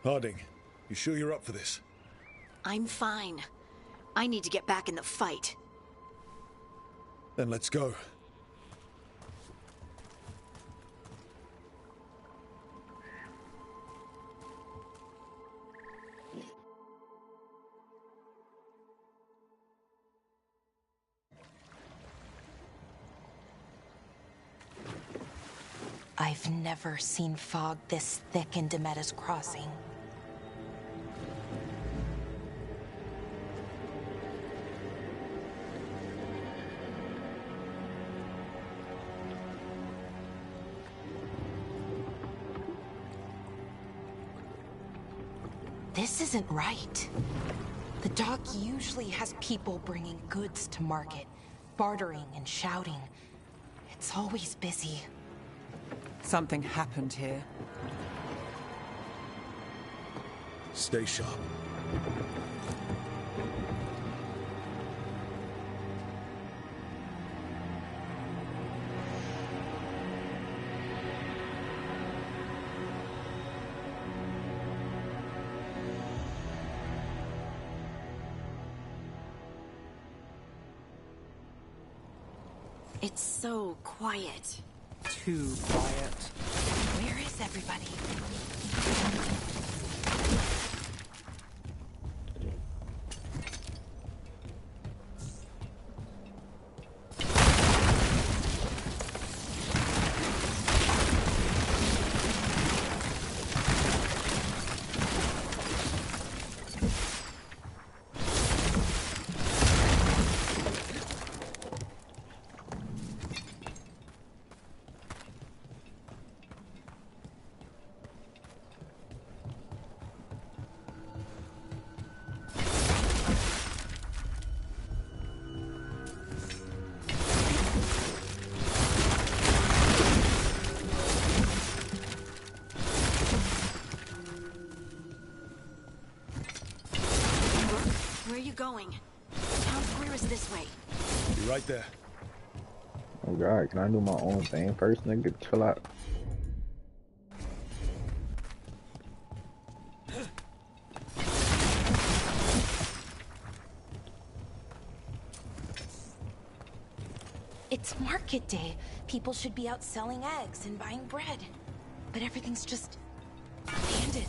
Harding, you sure you're up for this? I'm fine. I need to get back in the fight. Then let's go. I've never seen fog this thick in Demetta's Crossing. This isn't right. The dock usually has people bringing goods to market, bartering and shouting. It's always busy. Something happened here. Stay sharp. It's so quiet. Too quiet. Where is everybody? Where are you going? Town square is this way. Be right there. Oh god, can I do my own thing first, nigga? Chill out. It's market day. People should be out selling eggs and buying bread. But everything's just abandoned.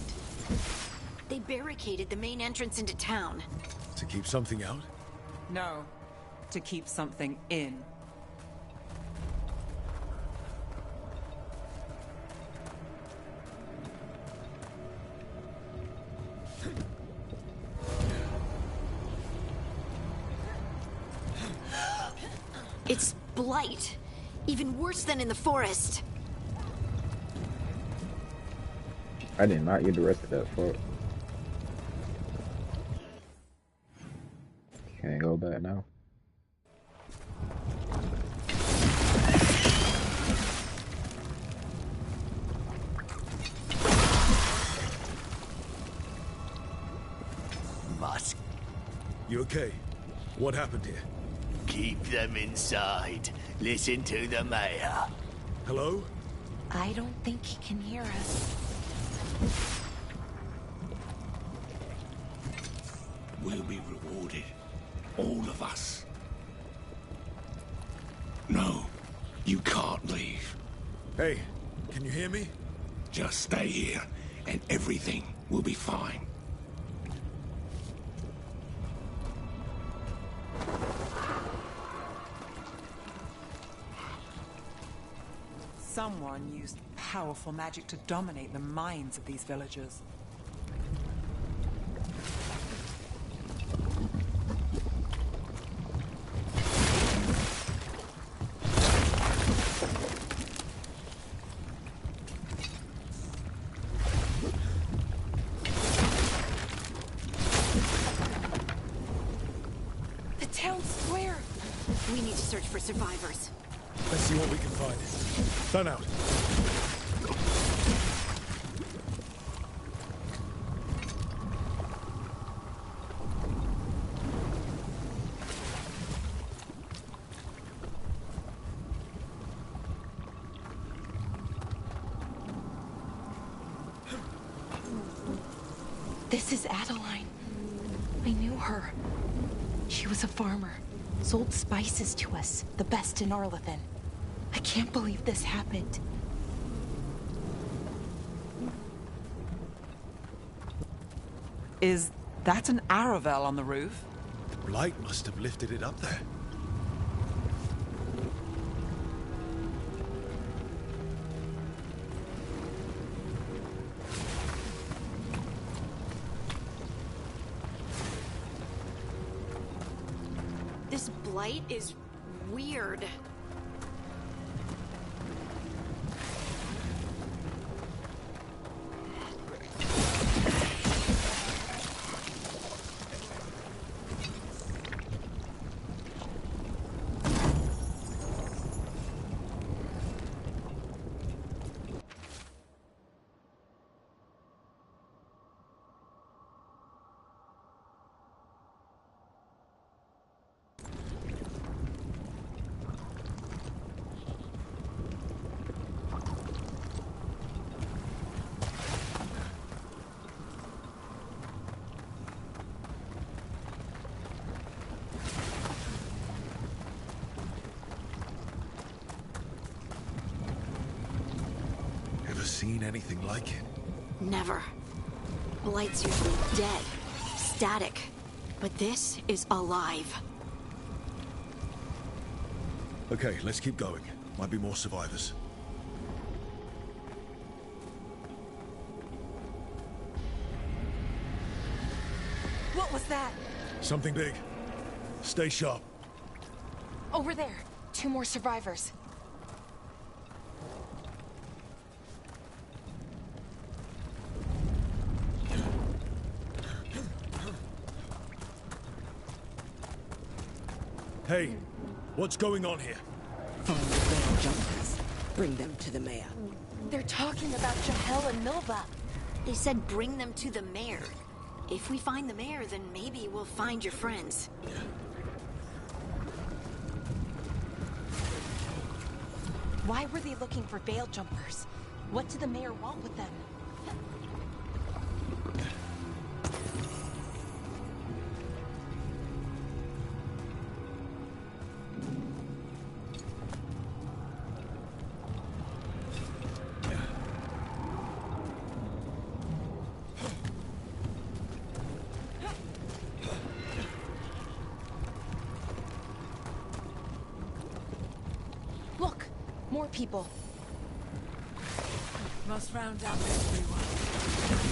They barricaded the main entrance into town. To keep something out? No, to keep something in. It's blight. Even worse than in the forest. I did not get the rest of that fuck. Can't go back now. Musk. You okay? What happened here? Keep them inside. Listen to the mayor. Hello? I don't think he can hear us. We'll be rewarded. All of us. No, you can't leave. Hey, can you hear me? Just stay here, and everything will be fine. Someone used powerful magic to dominate the minds of these villagers. The town square! We need to search for survivors. Let's see what we can find. Sun out. This is Adeline. I knew her. She was a farmer, sold spices to us, the best in Arlathan. I can't believe this happened. Is that an Aravel on the roof? The blight must have lifted it up there. This blight is weird. Seen anything like it? Never. Blight's usually dead, static. But this is alive. Okay, let's keep going. Might be more survivors. What was that? Something big. Stay sharp. Over there. 2 more survivors. Hey, what's going on here? Find the veil jumpers. Bring them to the mayor. They're talking about Jahel and Milva. They said bring them to the mayor. If we find the mayor, then maybe we'll find your friends. Why were they looking for veil jumpers? What did the mayor want with them? Look, more people. Must round up everyone.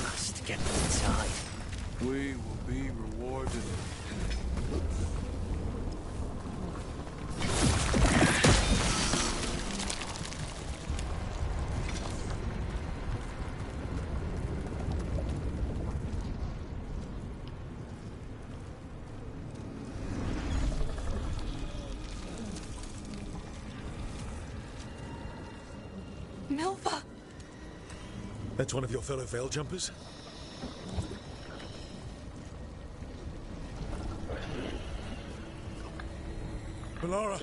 Must get inside. We will be rewarded. Milva! That's one of your fellow veil jumpers? Valara!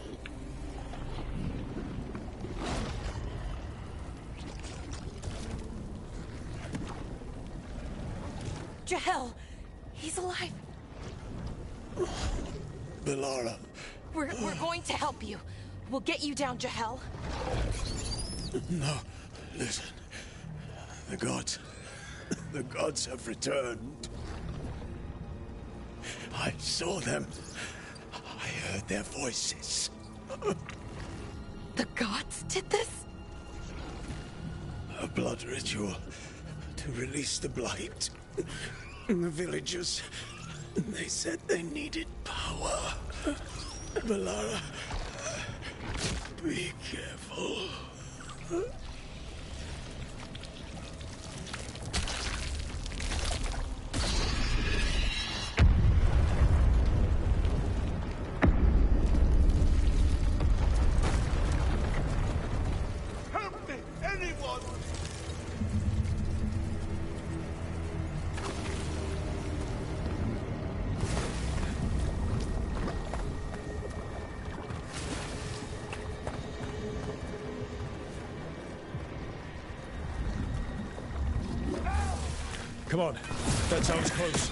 Jahel! He's alive! Valara. We're going to help you. We'll get you down, Jahel. No, listen. The gods have returned. I saw them. I heard their voices. The gods did this? A blood ritual to release the blight. The villagers, they said they needed power. Valara, be careful. Help me, anyone! Come on. That tower's close.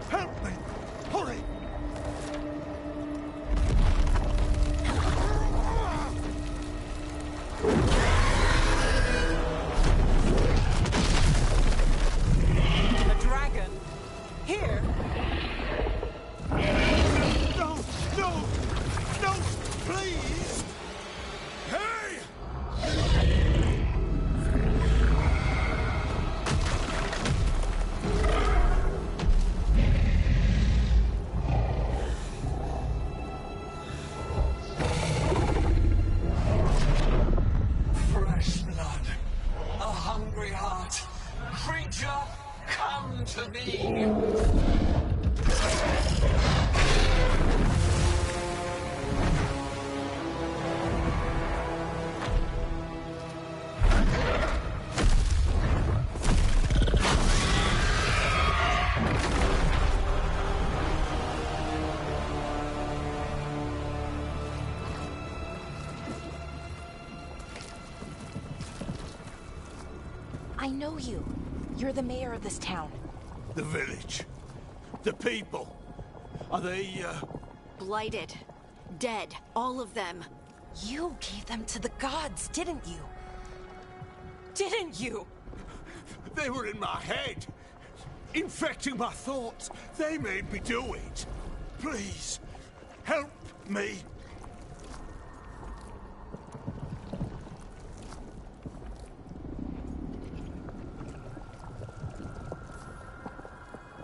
Help me! Hurry! A dragon? Here? No! No! No! Please! Hey! Fresh blood, a hungry heart. Creature, come to me. I know you. You're the mayor of this town. The village. The people. Are they, Blighted. Dead. All of them. You gave them to the gods, didn't you? Didn't you? They were in my head. Infecting my thoughts. They made me do it. Please, help me.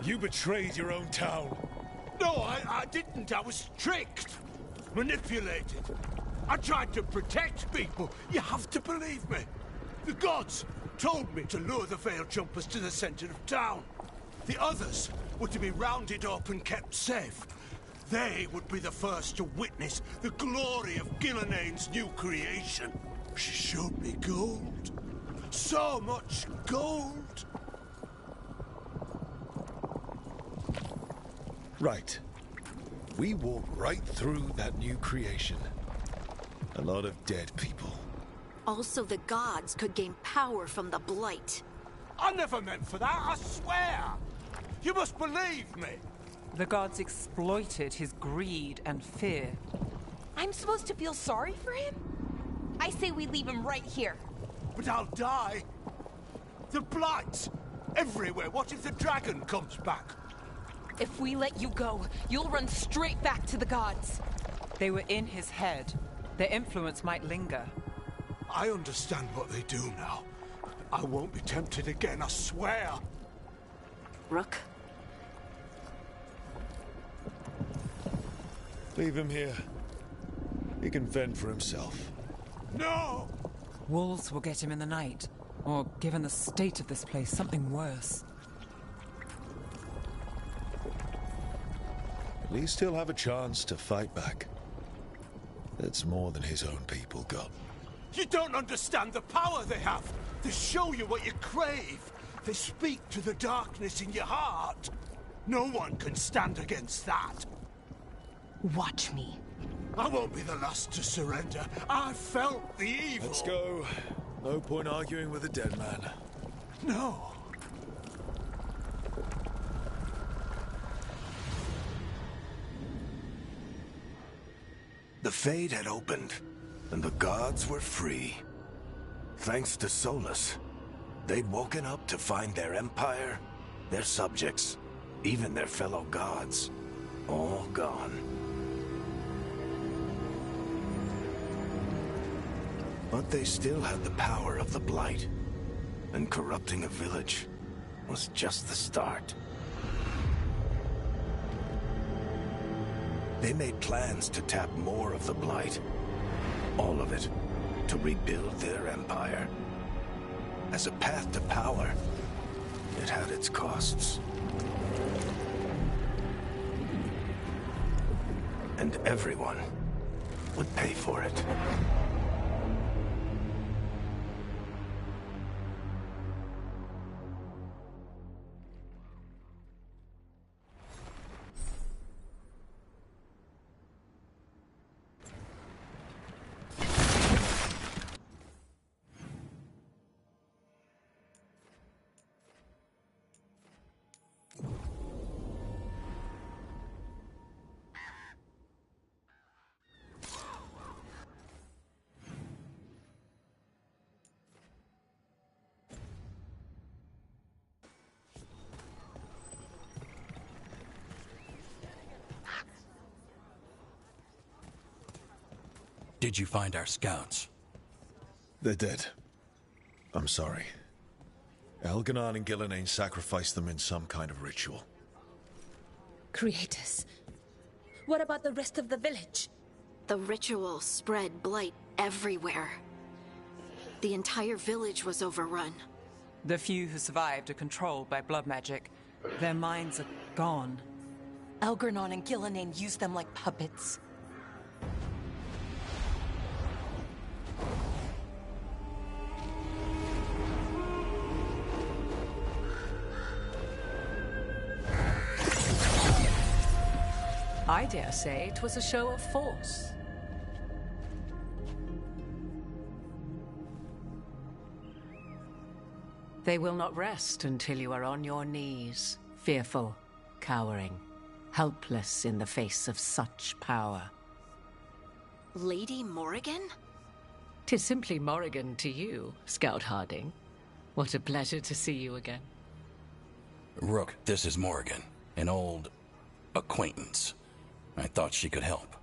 You betrayed your own town. No, I didn't. I was tricked. Manipulated. I tried to protect people. You have to believe me. The gods told me to lure the Veil Jumpers to the center of town. The others were to be rounded up and kept safe. They would be the first to witness the glory of Gillenane's new creation. She showed me gold. So much gold. Right. We walked right through that new creation. A lot of dead people. Also, the gods could gain power from the Blight. I never meant for that, I swear! You must believe me! The gods exploited his greed and fear. I'm supposed to feel sorry for him? I say we leave him right here. But I'll die. The Blight! Everywhere. What if the dragon comes back? If we let you go, you'll run straight back to the gods. They were in his head. Their influence might linger. I understand what they do now. I won't be tempted again, I swear. Rook? Leave him here. He can fend for himself. No! Wolves will get him in the night. Or, given the state of this place, something worse. At least he'll have a chance to fight back. That's more than his own people got. You don't understand the power they have. They show you what you crave. They speak to the darkness in your heart. No one can stand against that. Watch me. I won't be the last to surrender. I felt the evil. Let's go. No point arguing with a dead man. No. The Fade had opened, and the gods were free. Thanks to Solus, they'd woken up to find their empire, their subjects, even their fellow gods, all gone. But they still had the power of the Blight, and corrupting a village was just the start. They made plans to tap more of the Blight, all of it, to rebuild their empire. As a path to power, it had its costs. And everyone would pay for it. Did you find our scouts? They're dead. I'm sorry. Elganon and Gillenane sacrificed them in some kind of ritual. Creators. What about the rest of the village? The ritual spread blight everywhere. The entire village was overrun. The few who survived are controlled by blood magic. Their minds are gone. Elganon and Gillenane used them like puppets. I dare say it was a show of force. They will not rest until you are on your knees, fearful, cowering, helpless in the face of such power. Lady Morrigan? 'Tis simply Morrigan to you, Scout Harding. What a pleasure to see you again. Rook, this is Morrigan, an old acquaintance. I thought she could help.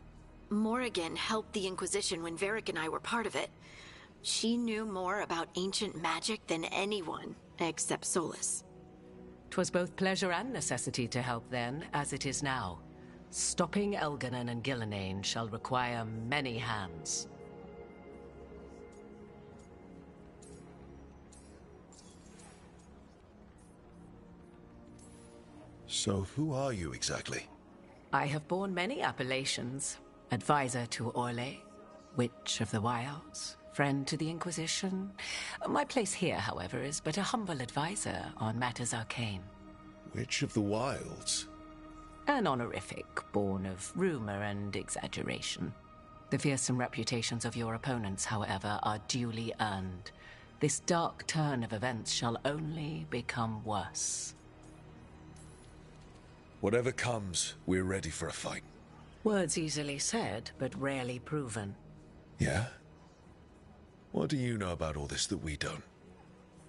Morrigan helped the Inquisition when Varric and I were part of it. She knew more about ancient magic than anyone, except Solus. 'Twas both pleasure and necessity to help then, as it is now. Stopping Elganon and Gillenane shall require many hands. So who are you exactly? I have borne many appellations. Advisor to Orlais, Witch of the Wilds, friend to the Inquisition. My place here, however, is but a humble advisor on matters arcane. Witch of the Wilds? An honorific born of rumor and exaggeration. The fearsome reputations of your opponents, however, are duly earned. This dark turn of events shall only become worse. Whatever comes, we're ready for a fight. Words easily said, but rarely proven. Yeah? What do you know about all this that we don't?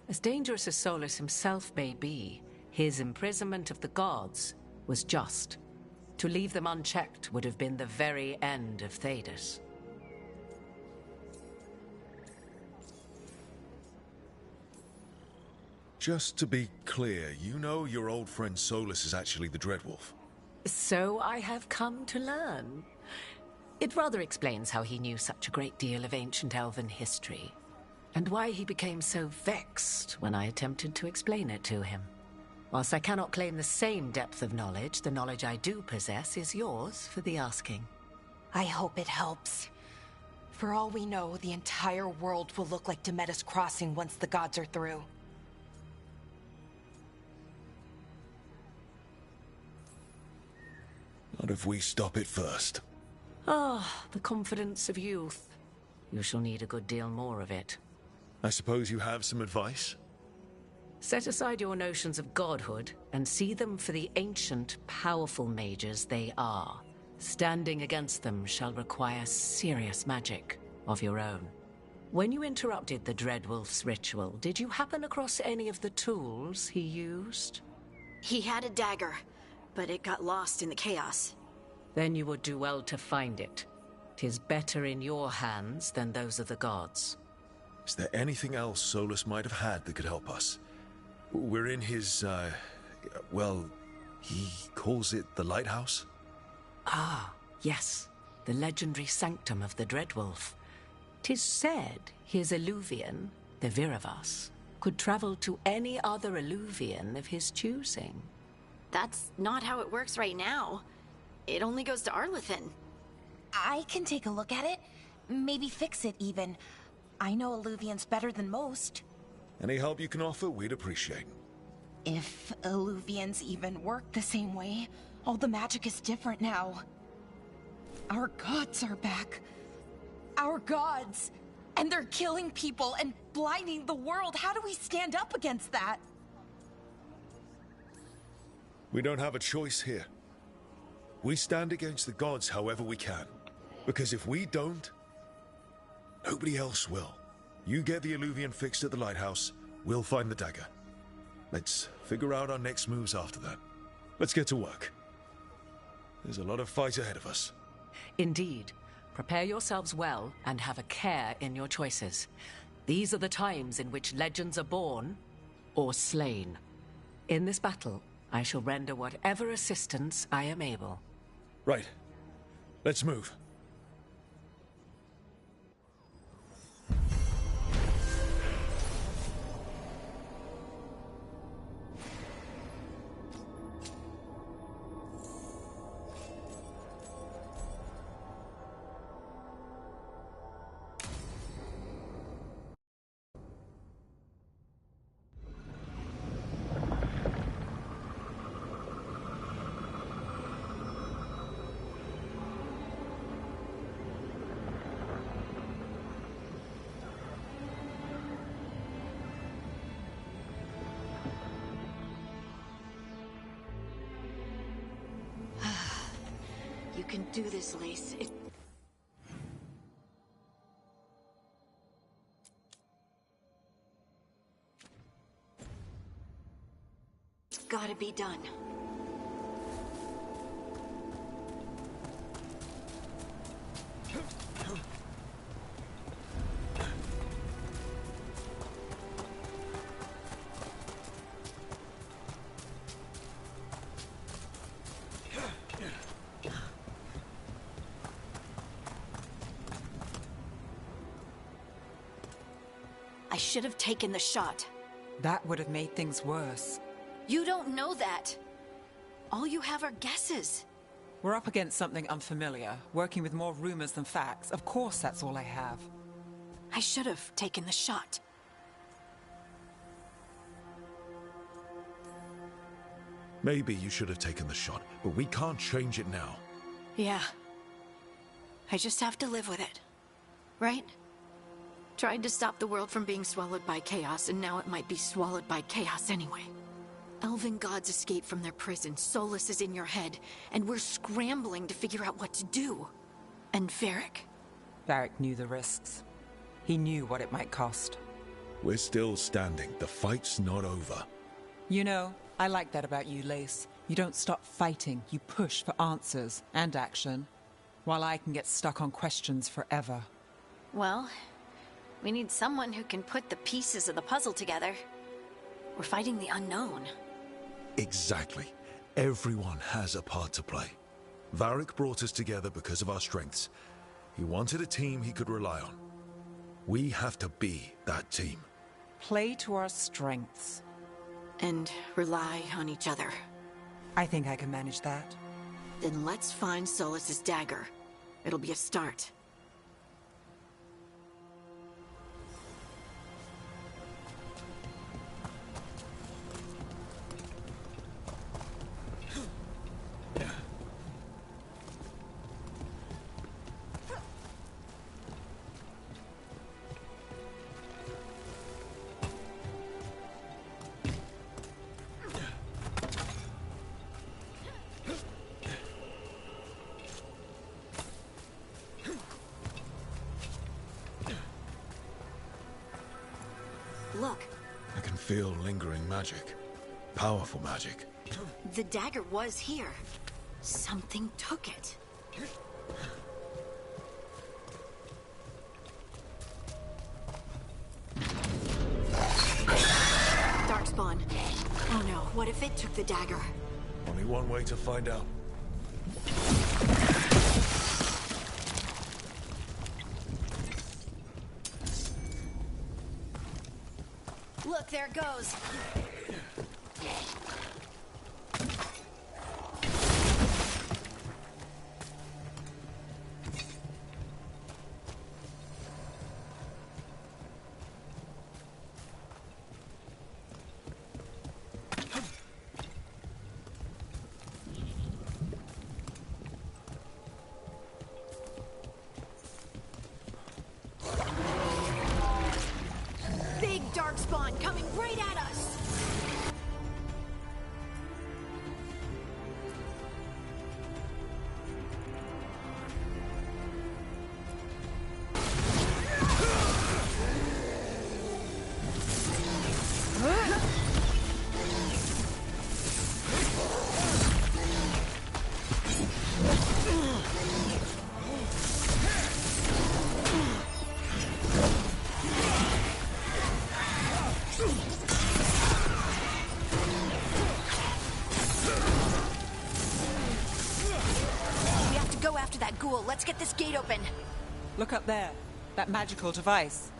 As dangerous as Solus himself may be, his imprisonment of the gods was just. To leave them unchecked would have been the very end of Thedas. Just to be clear, you know your old friend Solus is actually the Dreadwolf? So I have come to learn. It rather explains how he knew such a great deal of ancient elven history, and why he became so vexed when I attempted to explain it to him. Whilst I cannot claim the same depth of knowledge, the knowledge I do possess is yours for the asking. I hope it helps. For all we know, the entire world will look like Demetus Crossing once the gods are through. Not if we stop it first. Ah, the confidence of youth. You shall need a good deal more of it. I suppose you have some advice? Set aside your notions of godhood and see them for the ancient, powerful mages they are. Standing against them shall require serious magic of your own. When you interrupted the Dreadwolf's ritual, did you happen across any of the tools he used? He had a dagger, but it got lost in the chaos. Then you would do well to find it. 'Tis better in your hands than those of the gods. Is there anything else Solus might have had that could help us? We're in his, well, he calls it the lighthouse? Ah, yes. The legendary sanctum of the Dreadwolf. 'Tis said his Illuvian, the Viravas, could travel to any other Illuvian of his choosing. That's not how it works right now. It only goes to Arlethan. I can take a look at it. Maybe fix it, even. I know Illuvians better than most. Any help you can offer, we'd appreciate. If Illuvians even work the same way, all the magic is different now. Our gods are back. Our gods! And they're killing people and blinding the world. How do we stand up against that? We don't have a choice here. We stand against the gods however we can. Because if we don't, nobody else will. You get the Illuvian fixed at the lighthouse, we'll find the dagger. Let's figure out our next moves after that. Let's get to work. There's a lot of fight ahead of us. Indeed. Prepare yourselves well and have a care in your choices. These are the times in which legends are born or slain. In this battle, I shall render whatever assistance I am able. Right. Let's move. You can do this, Lace. It's gotta be done. I should have taken the shot. That would have made things worse. You don't know that. All you have are guesses. We're up against something unfamiliar, working with more rumors than facts. Of course that's all I have. I should have taken the shot. Maybe you should have taken the shot, but we can't change it now. Yeah. I just have to live with it. Right? Tried to stop the world from being swallowed by chaos, and now it might be swallowed by chaos anyway. Elven gods escaped from their prison, Solus is in your head, and we're scrambling to figure out what to do. And Varric? Varric knew the risks. He knew what it might cost. We're still standing. The fight's not over. You know, I like that about you, Lace. You don't stop fighting, you push for answers and action, while I can get stuck on questions forever. Well, we need someone who can put the pieces of the puzzle together. We're fighting the unknown. Exactly. Everyone has a part to play. Varric brought us together because of our strengths. He wanted a team he could rely on. We have to be that team. Play to our strengths. And rely on each other. I think I can manage that. Then let's find Solus's dagger. It'll be a start. Look. I can feel lingering magic. Powerful magic. The dagger was here. Something took it. Darkspawn. Oh no, what if it took the dagger? Only one way to find out. Look, there it goes. Big darkspawn coming right at us! We have to go after that ghoul. Let's get this gate open. Look up there. That magical device.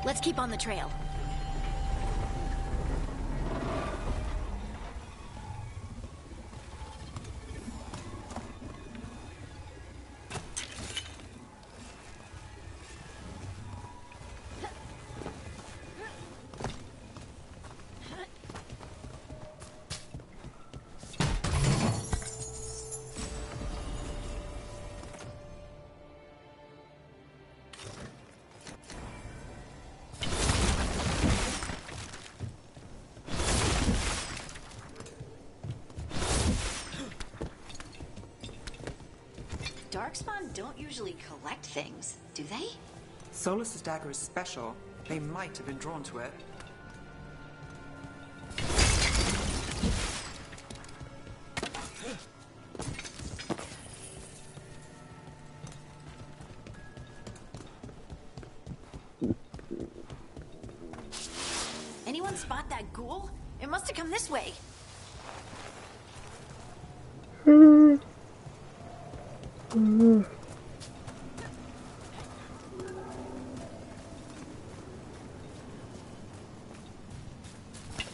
Let's keep on the trail. Darkspawn don't usually collect things, do they? Solus's dagger is special. They might have been drawn to it. Anyone spot that ghoul? It must have come this way.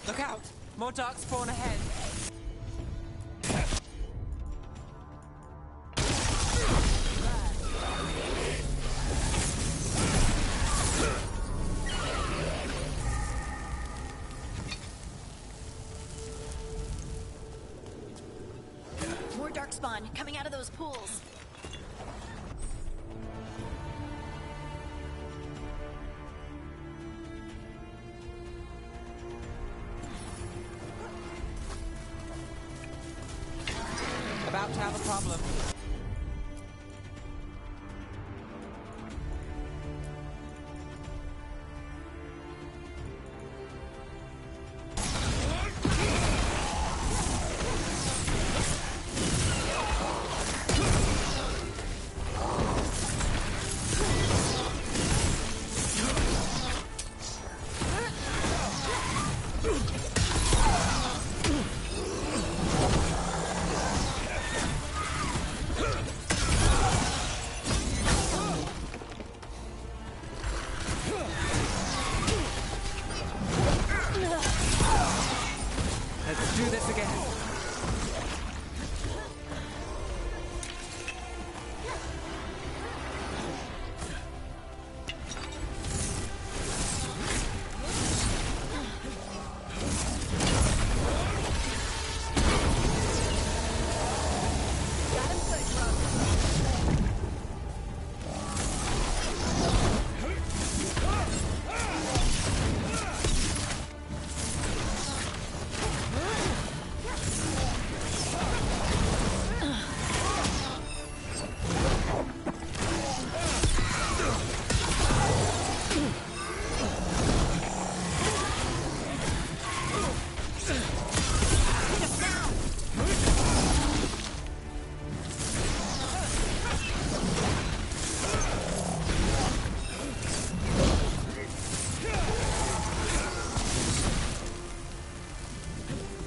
Look out! More darkspawn ahead. More darkspawn coming out of those pools. About to have a problem.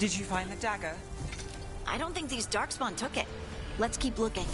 Did you find the dagger? I don't think these Darkspawn took it. Let's keep looking.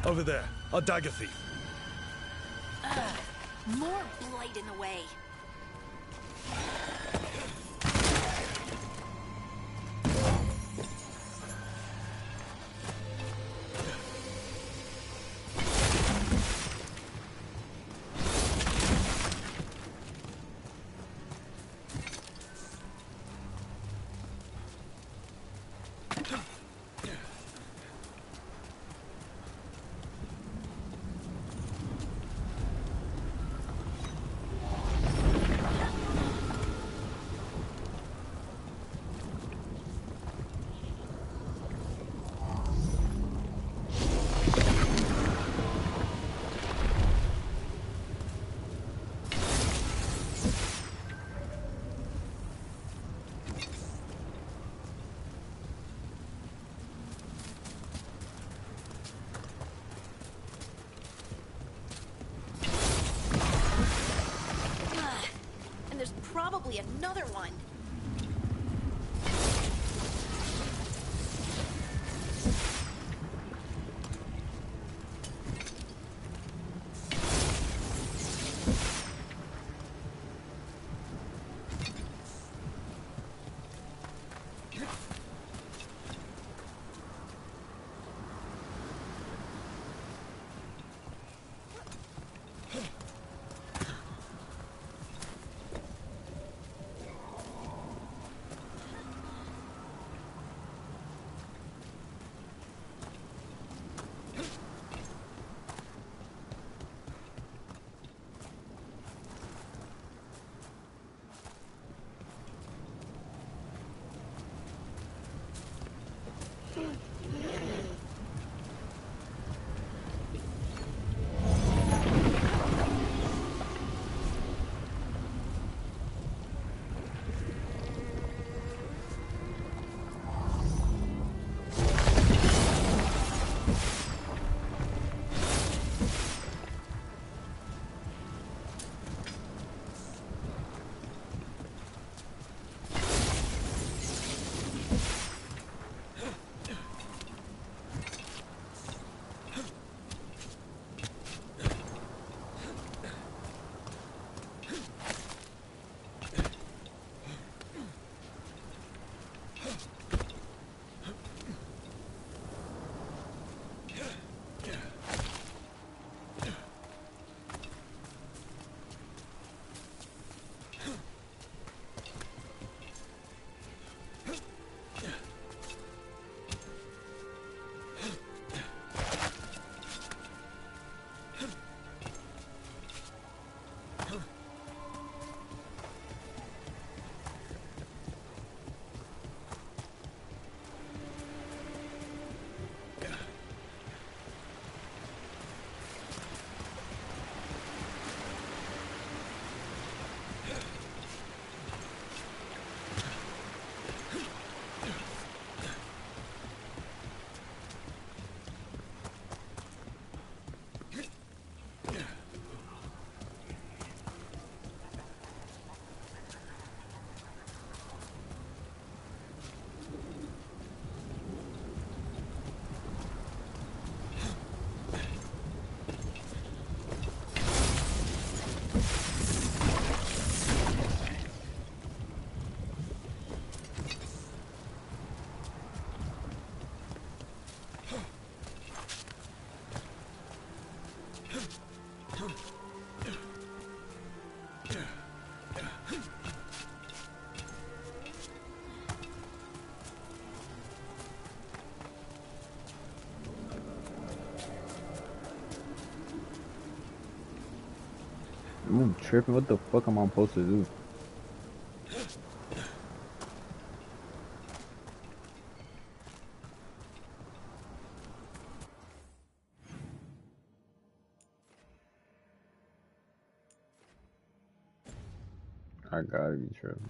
Over there, our dagger thief. More blight in the way. There's probably another one. tripping. What the fuck am I supposed to do? I gotta be tripping.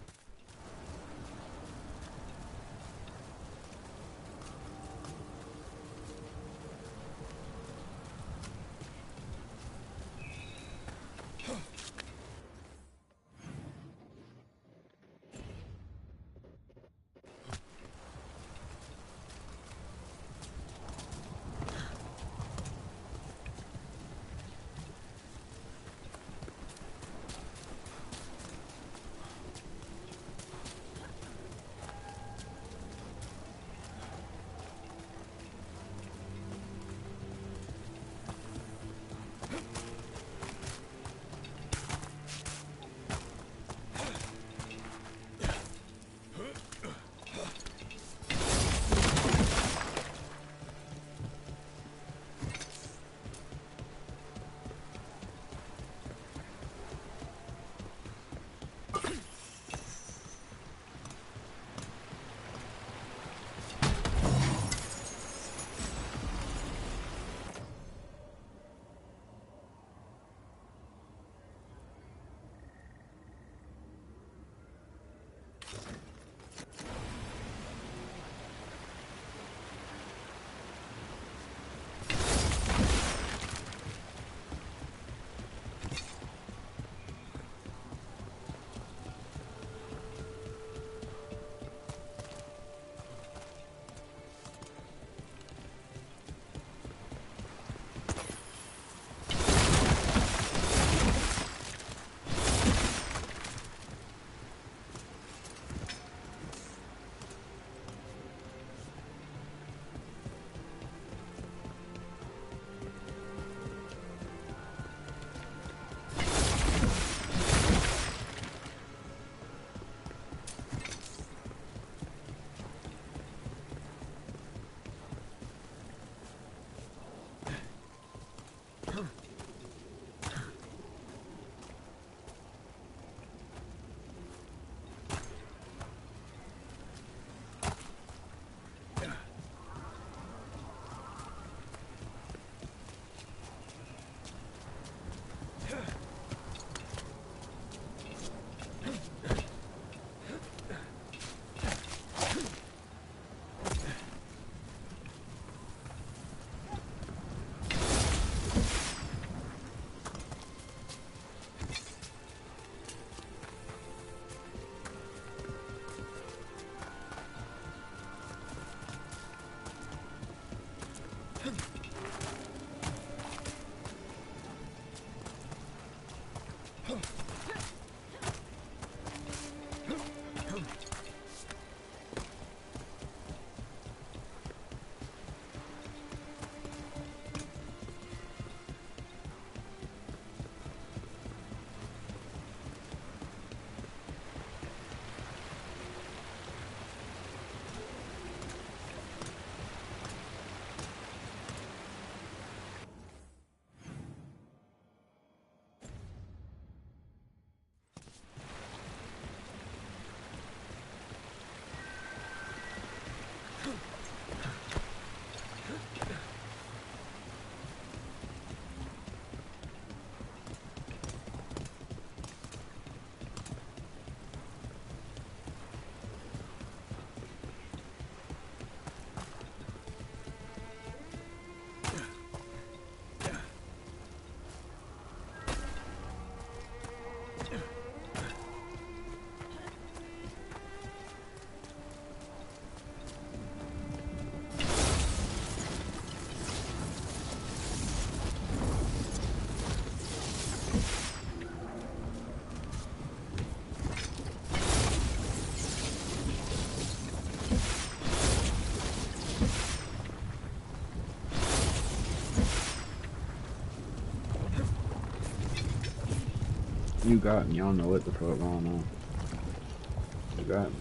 You got me. I don't know what the fuck going on. You got me.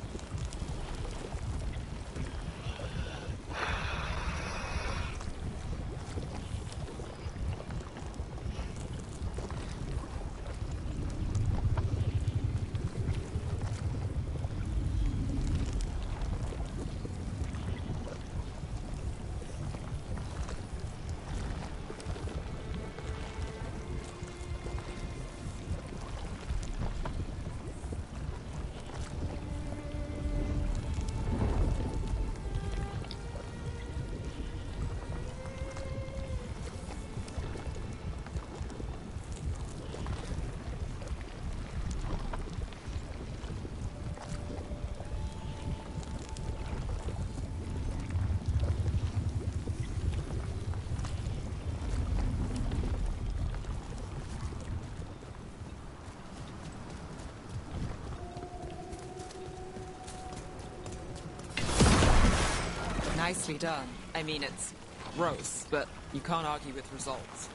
Nicely done. I mean, it's gross, but you can't argue with results.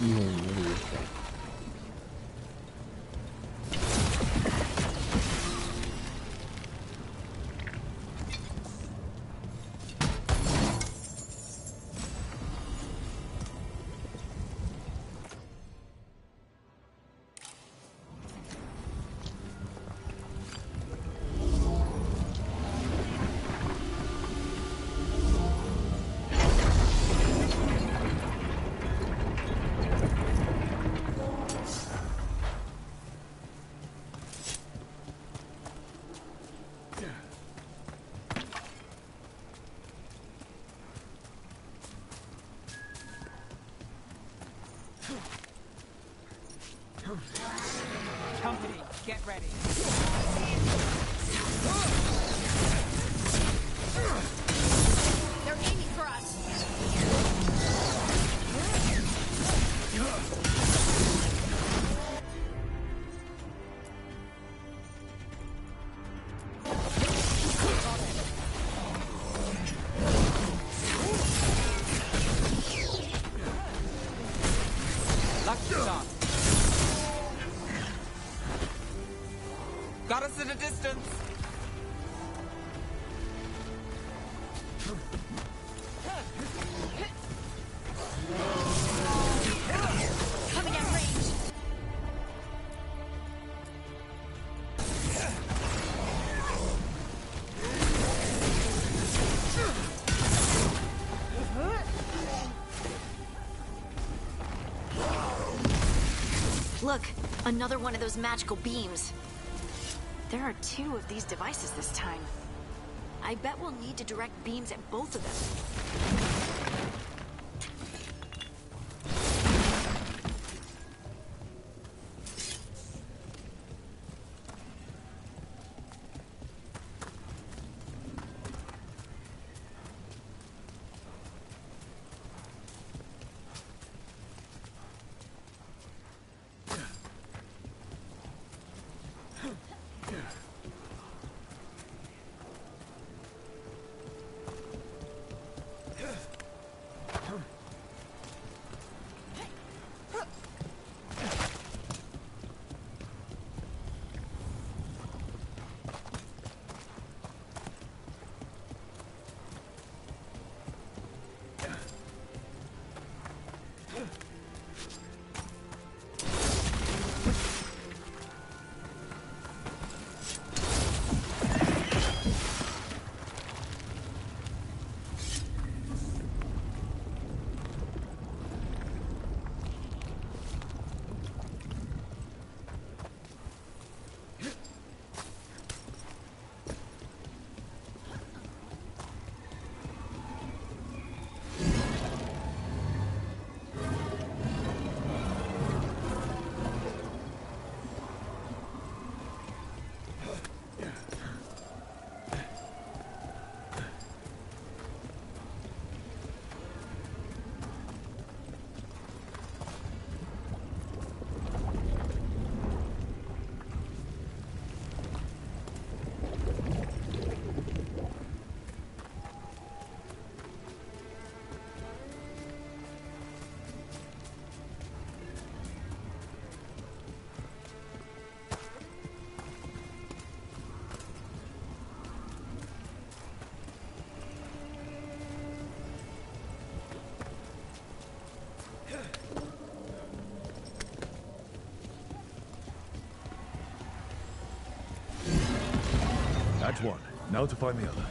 Yeah, what do you say? Company, get ready. They're aiming for us. Lucky shot. Got us at a distance. Coming at range. Look, another one of those magical beams. There are 2 of these devices this time. I bet we'll need to direct beams at both of them. That's one. Now to find the other.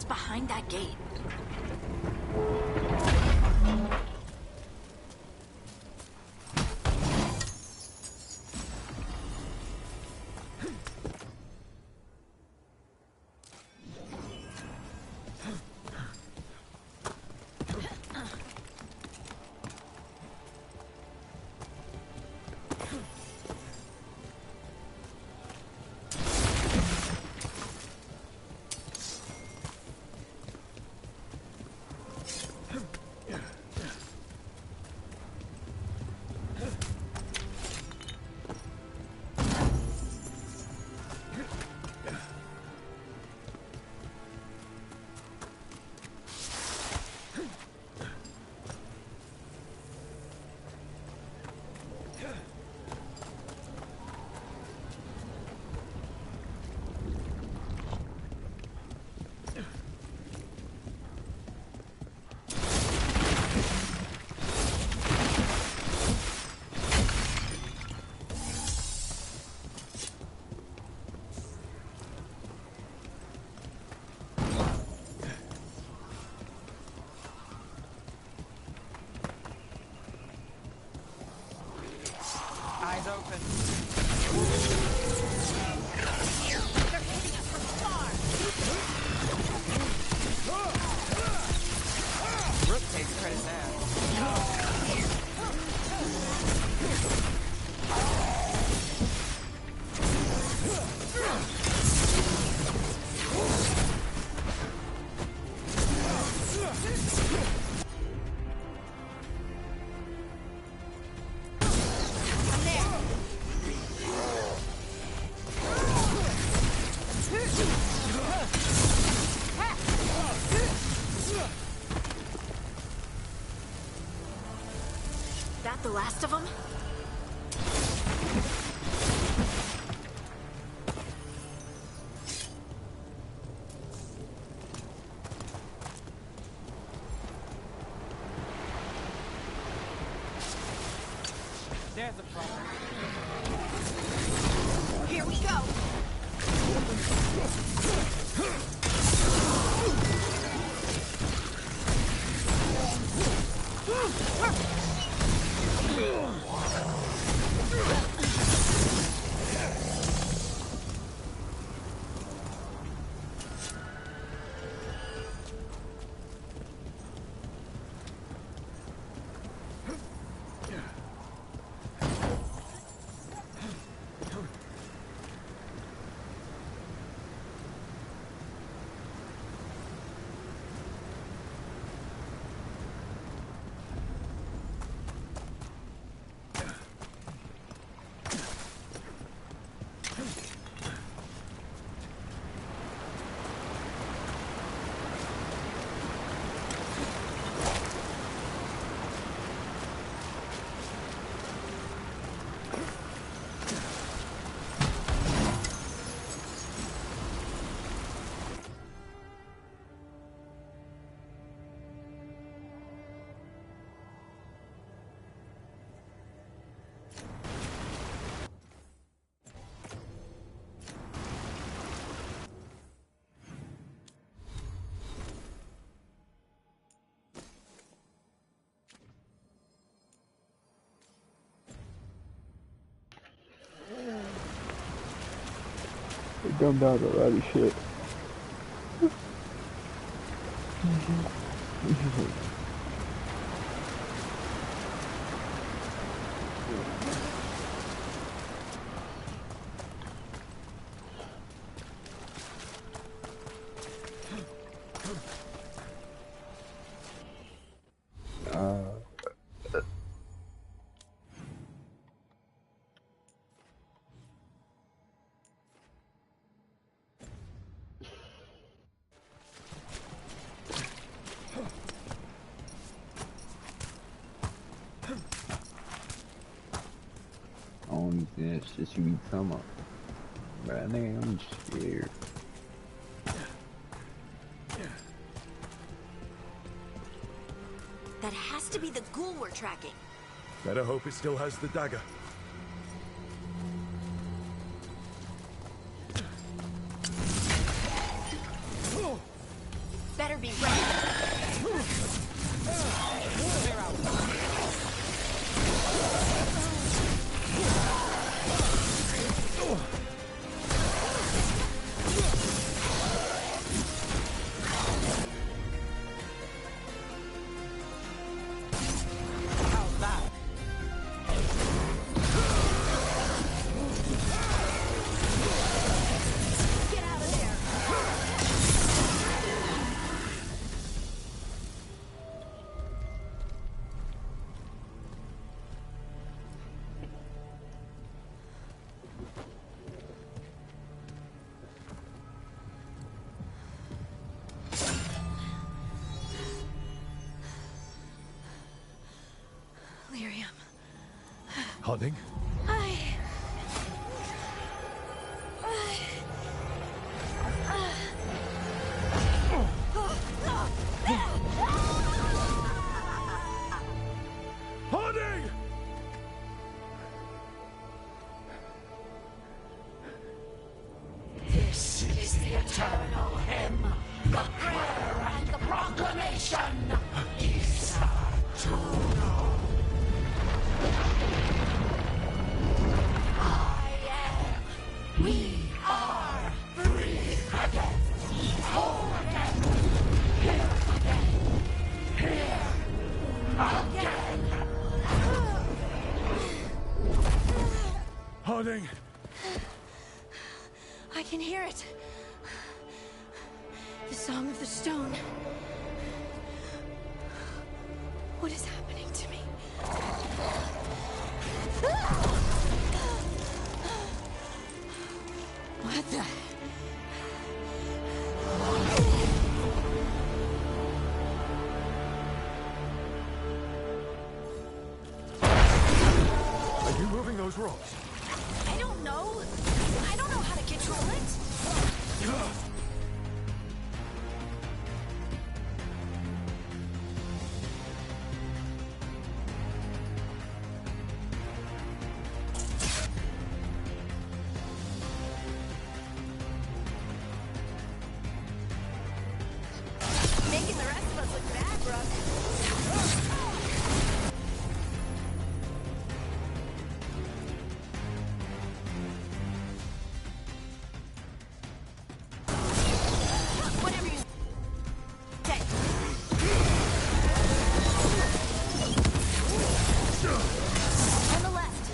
What's behind that gate? Eyes open. They're hitting us from far! Rook takes credit there. That the last of them? There's a problem. Here we go! They dumbed out a lot of shit. Only thing that shit you be talking about. Right now, I'm scared. That has to be the ghoul we're tracking. Better hope it still has the dagger. Hunting? Hunting! This is the eternal hymn, the prayer and the proclamation. Isa Tuno. I am. We are free again. Whole again. Here again. Here again. Hunting! I can hear it. The Song of the Stone. What is happening to me? What the? Are you moving those rocks? I don't know. I don't know how to control it. Making the rest of us look bad, Brooke. Whatever you say. On the left.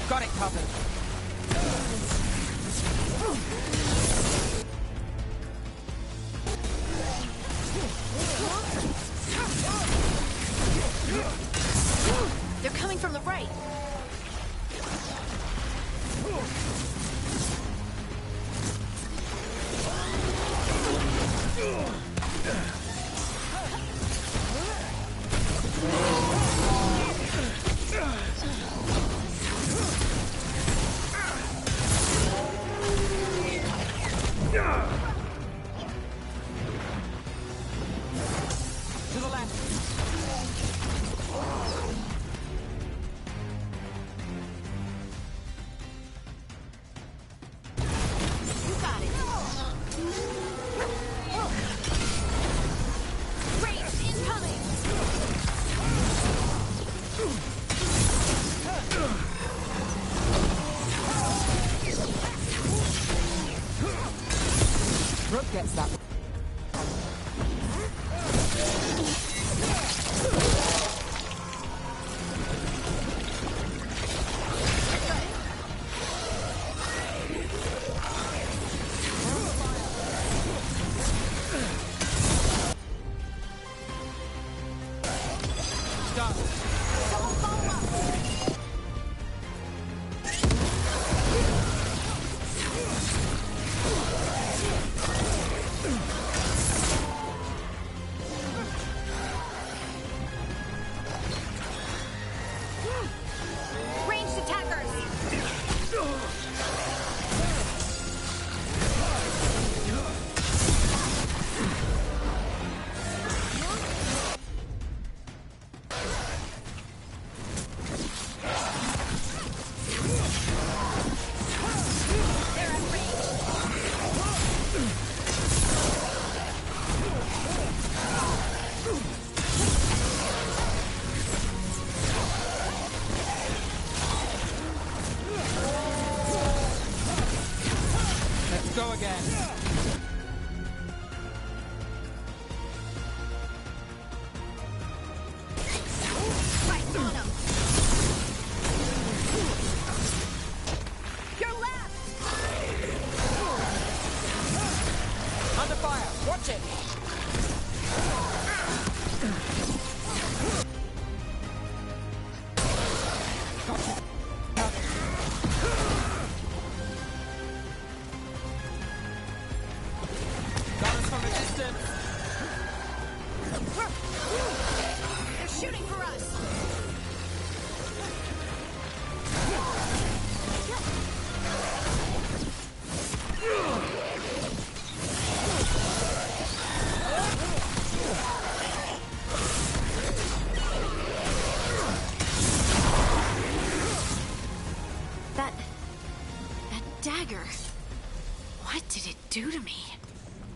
Got it covered. They're coming from the right.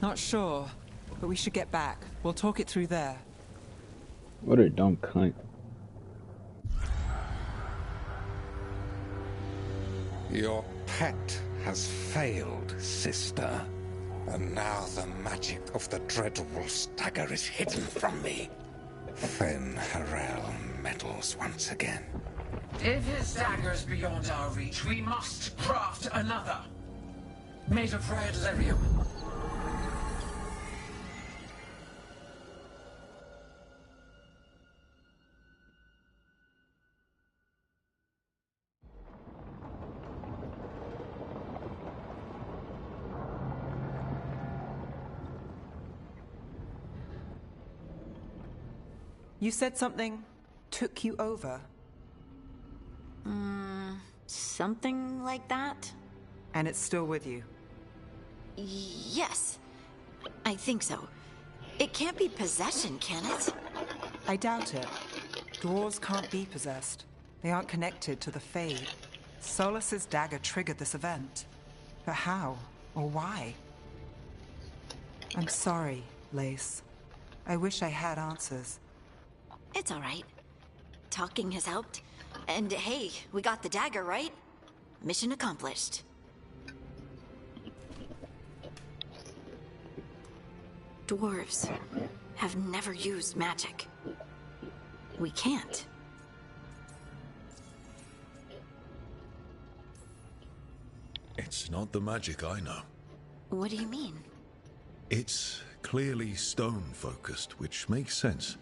Not sure, but we should get back. We'll talk it through there. What a dumb cunt. Your pet has failed, sister. And now the magic of the Dreadwolf's dagger is hidden from me. Fen Harel meddles once again. If his dagger's beyond our reach, we must craft another. Made of red lyrium. You said something took you over. Something like that? And it's still with you? Yes. I think so. It can't be possession, can it? I doubt it. Dwarves can't be possessed. They aren't connected to the Fade. Solus's dagger triggered this event. But how? Or why? I'm sorry, Lace. I wish I had answers. It's all right. Talking has helped. And hey, we got the dagger, right? Mission accomplished. Dwarves have never used magic. We can't. It's not the magic I know. What do you mean? It's clearly stone-focused, which makes sense.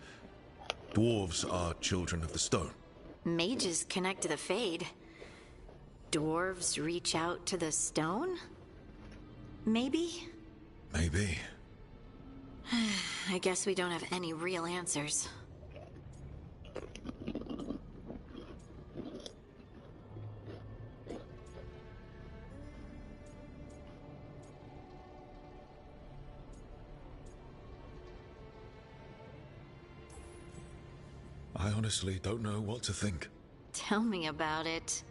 Dwarves are children of the stone. Mages connect to the Fade. Dwarves reach out to the stone? Maybe? Maybe. I guess we don't have any real answers. I honestly don't know what to think. Tell me about it.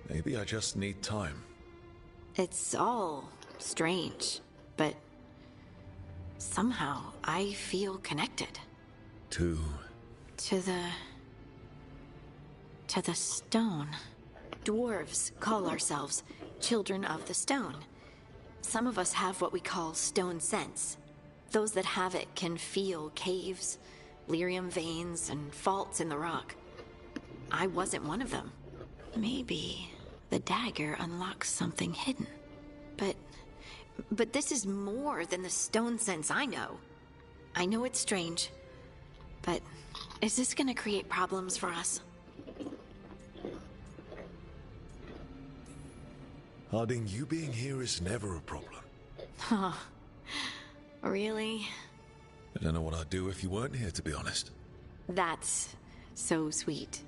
Maybe I just need time. It's all strange, but somehow I feel connected. To the stone. Dwarves call ourselves children of the stone. Some of us have what we call stone sense. Those that have it can feel caves, lyrium veins, and faults in the rock. I wasn't one of them. Maybe the dagger unlocks something hidden. But this is more than the stone sense I know. I know it's strange, but is this gonna create problems for us? Harding, you being here is never a problem. Huh. Really? I don't know what I'd do if you weren't here, to be honest. That's so sweet.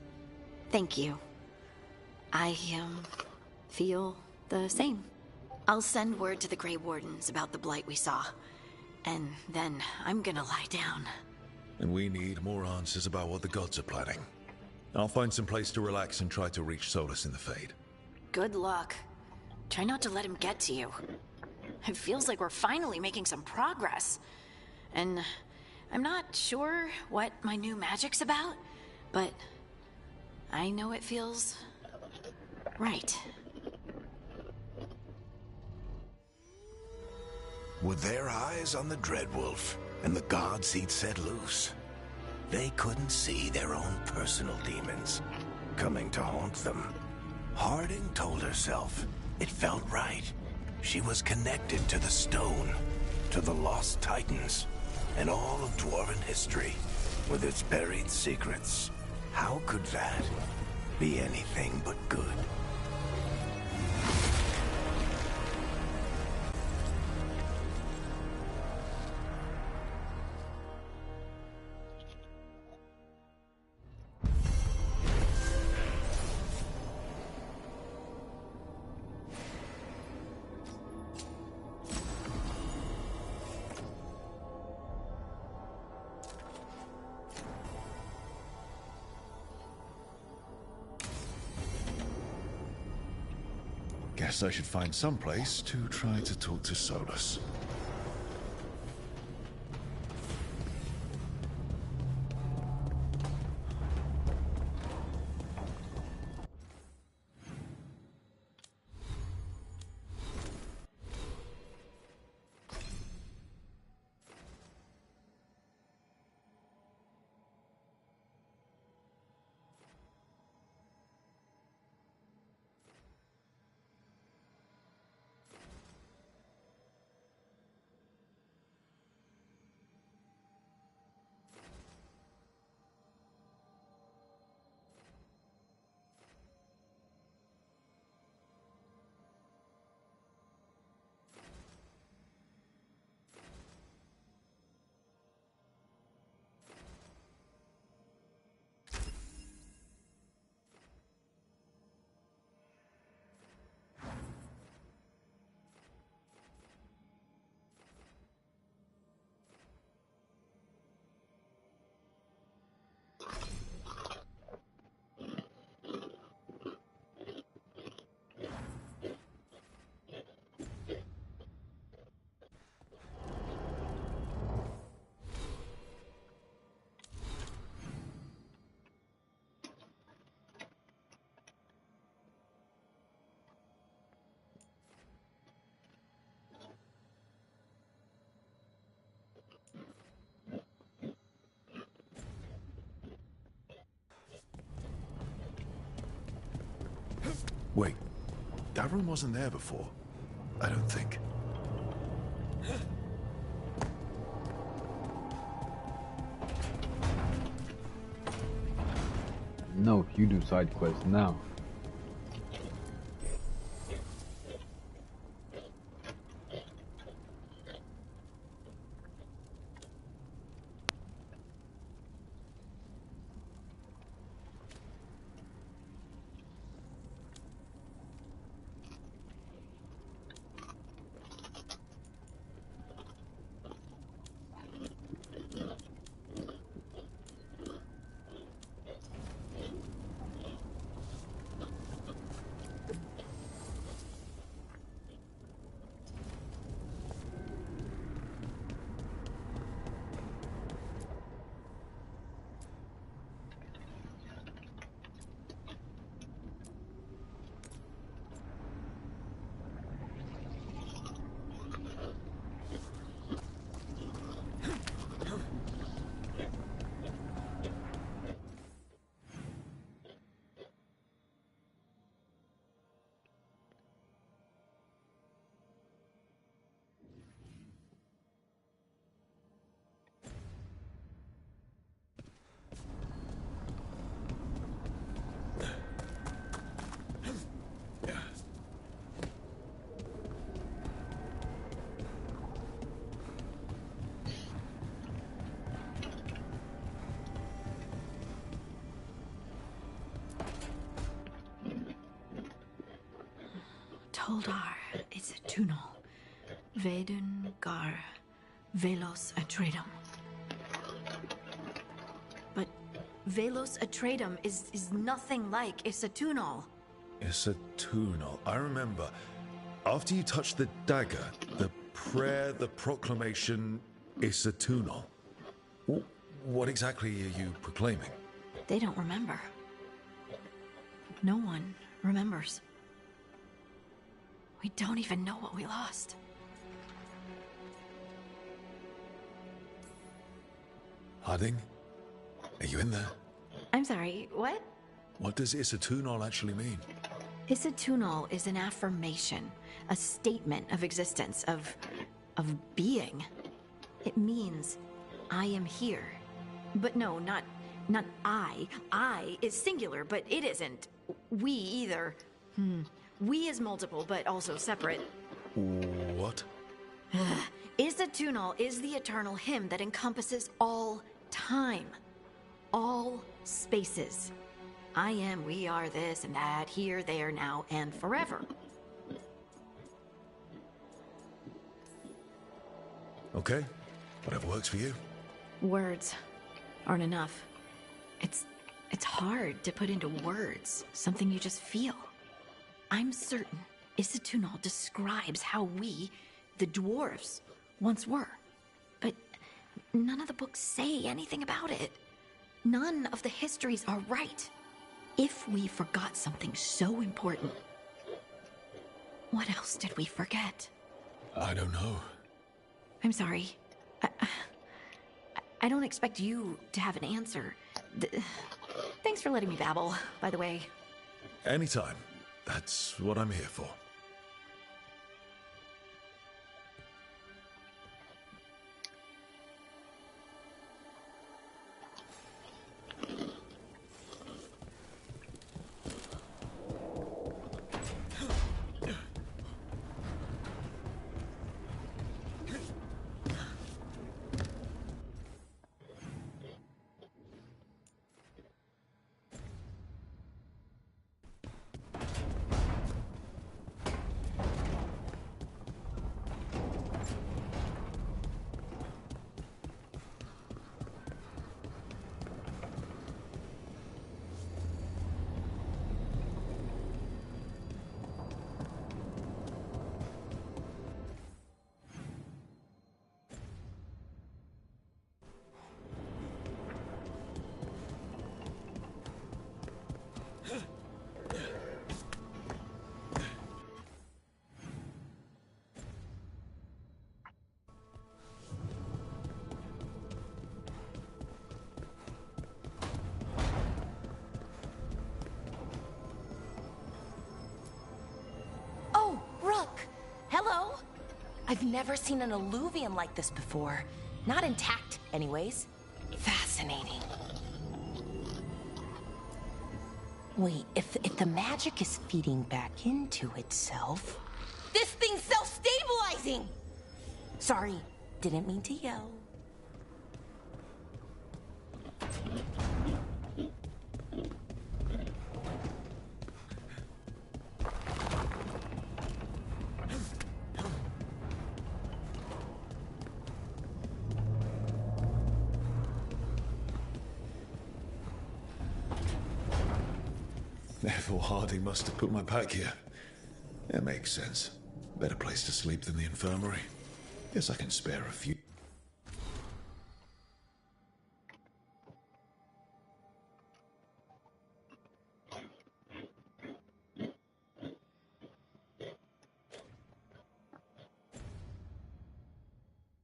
Thank you. I, feel the same. I'll send word to the Grey Wardens about the blight we saw. And then I'm gonna lie down. And we need more answers about what the gods are planning. I'll find some place to relax and try to reach Solus in the Fade. Good luck. Try not to let him get to you. It feels like we're finally making some progress. And I'm not sure what my new magic's about, but I know it feels right. With their eyes on the Dreadwolf and the gods he'd set loose, they couldn't see their own personal demons coming to haunt them. Harding told herself it felt right. She was connected to the stone, to the lost titans, and all of Dwarven history, with its buried secrets. How could that be anything but good? Guess I should find some place to try to talk to Solus. Wait, that room wasn't there before. I don't think. No, you do side quests now. Toldar, it's a Tunal. Veilguard, Velos Atreidim. But Velos Atreidim is nothing like Isatunal. Isatunal. I remember. After you touched the dagger, the prayer, the proclamation, Isatunal. What exactly are you proclaiming? They don't remember. No one remembers. We don't even know what we lost. Harding? Are you in there? I'm sorry, what? What does Isatunal actually mean? Isatunal is an affirmation, a statement of existence, of being. It means, I am here. But no, not I. I is singular, but it isn't. We either. We is multiple, but also separate. What? Isatunal is the eternal hymn that encompasses all time. All spaces. I am, we are, this and that, here, there, now, and forever. Okay, whatever works for you. Words aren't enough. It's hard to put into words something you just feel. I'm certain Isatunal describes how we, the dwarves, once were. But none of the books say anything about it. None of the histories are right. If we forgot something so important, what else did we forget? I don't know. I'm sorry. I don't expect you to have an answer. Thanks for letting me babble, by the way. Anytime. That's what I'm here for. I've never seen an Illuvian like this before. Not intact, anyways. Fascinating. Wait, if the magic is feeding back into itself... This thing's self-stabilizing! Sorry, didn't mean to yell. Therefore, Harding must have put my pack here. It makes sense. Better place to sleep than the infirmary. Guess I can spare a few.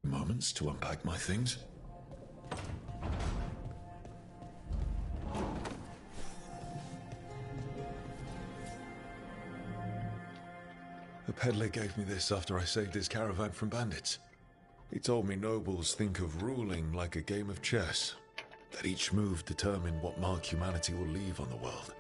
Moments to unpack my things. The peddler gave me this after I saved his caravan from bandits. He told me nobles think of ruling like a game of chess, that each move determined what mark humanity will leave on the world.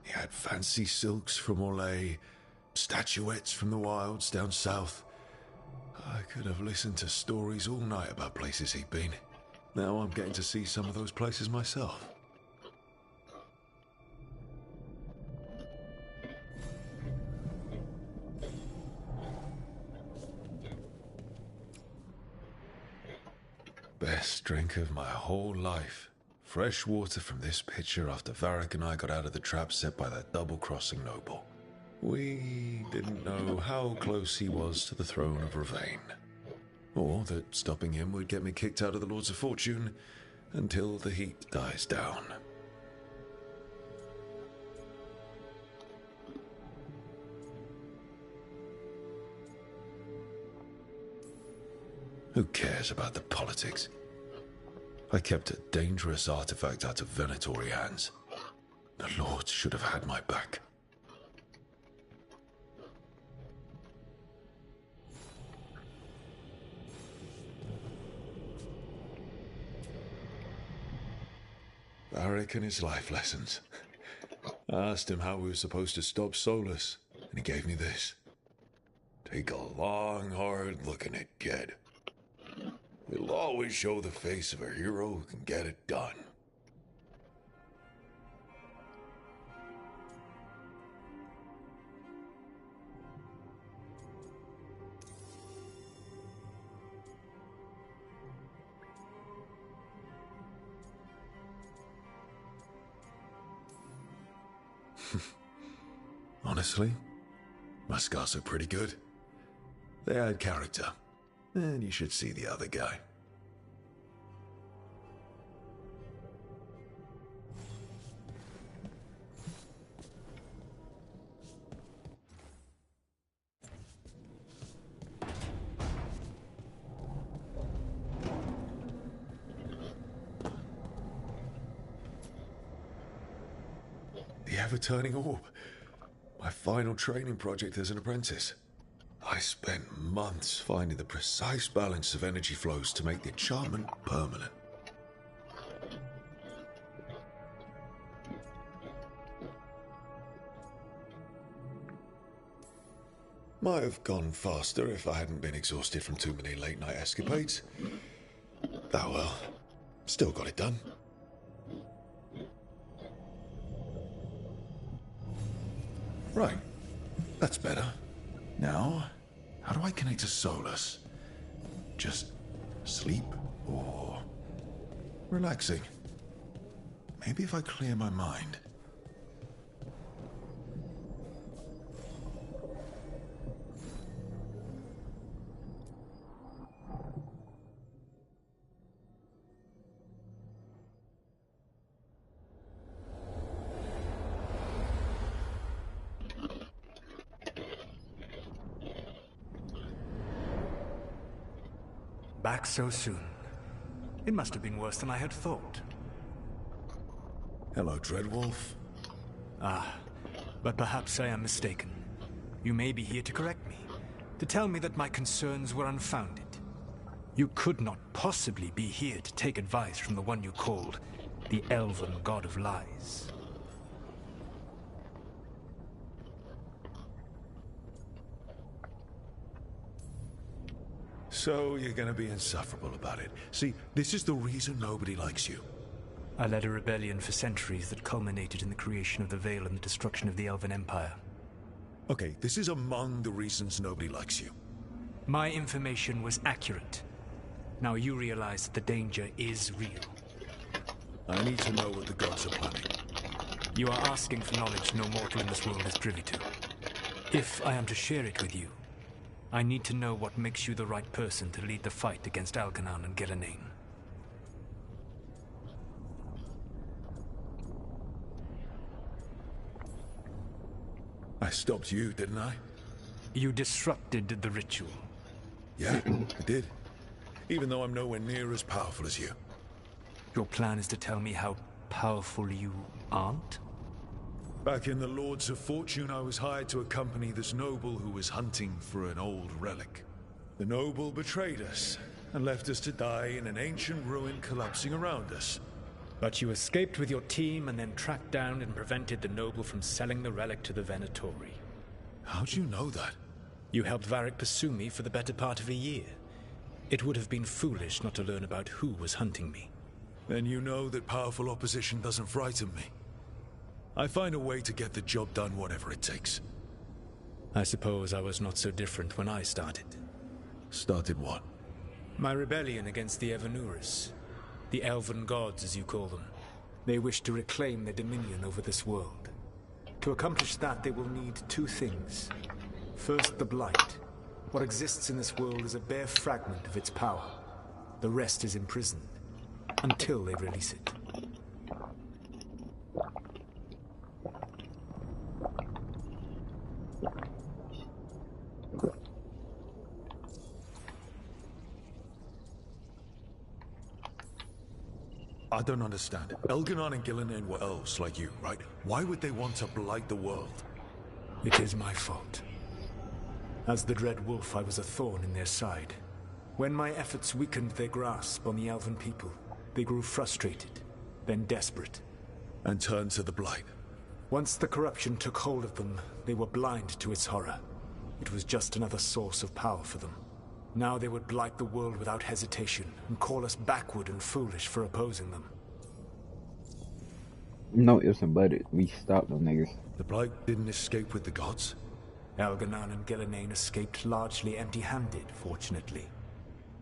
He had fancy silks from Orlais, statuettes from the wilds down south. I could have listened to stories all night about places he'd been. Now I'm getting to see some of those places myself. Best drink of my whole life. Fresh water from this pitcher after Varric and I got out of the trap set by that double-crossing noble. We didn't know how close he was to the throne of Ravane. Or that stopping him would get me kicked out of the Lords of Fortune until the heat dies down. Who cares about the politics? I kept a dangerous artifact out of Venatori hands. The Lords should have had my back. Varric and his life lessons. I asked him how we were supposed to stop Solus, and he gave me this. Take a long, hard look at it, kid. It'll always show the face of a hero who can get it done. Honestly, my scars are pretty good. They add character. And you should see the other guy. The ever-turning orb. My final training project as an apprentice. I spent months finding the precise balance of energy flows to make the enchantment permanent. Might have gone faster if I hadn't been exhausted from too many late-night escapades. Oh well, still got it done. Right, that's better. Now, how do I connect to Solus? Just sleep or relaxing? Maybe if I clear my mind. Back so soon. It must have been worse than I had thought. Hello, Dreadwolf. Ah, but perhaps I am mistaken. You may be here to correct me, to tell me that my concerns were unfounded. You could not possibly be here to take advice from the one you called the Elven God of Lies. So you're gonna be insufferable about it. See, this is the reason nobody likes you. I led a rebellion for centuries that culminated in the creation of the Veil and the destruction of the Elven Empire. Okay, this is among the reasons nobody likes you. My information was accurate. Now you realize that the danger is real. I need to know what the gods are planning. You are asking for knowledge no mortal in this world is privy to. If I am to share it with you, I need to know what makes you the right person to lead the fight against Algernon and Gillenane. I stopped you, didn't I? You disrupted the ritual. Yeah, I did. Even though I'm nowhere near as powerful as you. Your plan is to tell me how powerful you aren't? Back in the Lords of Fortune, I was hired to accompany this noble who was hunting for an old relic. The noble betrayed us and left us to die in an ancient ruin collapsing around us. But you escaped with your team and then tracked down and prevented the noble from selling the relic to the Venatori. How'd you know that? You helped Varric pursue me for the better part of a year. It would have been foolish not to learn about who was hunting me. Then you know that powerful opposition doesn't frighten me. I find a way to get the job done whatever it takes. I suppose I was not so different when I started. Started what? My rebellion against the Evanuris. The Elven Gods, as you call them. They wish to reclaim their dominion over this world. To accomplish that, they will need two things. First, the Blight. What exists in this world is a bare fragment of its power. The rest is imprisoned, until they release it. I don't understand. Elgernon and Gillenane were elves like you, right? Why would they want to blight the world? It is my fault. As the Dread Wolf, I was a thorn in their side. When my efforts weakened their grasp on the Elven people, they grew frustrated, then desperate. And turned to the Blight. Once the corruption took hold of them, they were blind to its horror. It was just another source of power for them. Now they would blight the world without hesitation, and call us backward and foolish for opposing them. No ifs and buts. We stopped them niggas. The Blight didn't escape with the gods? Algernon and Gillenane escaped largely empty-handed, fortunately.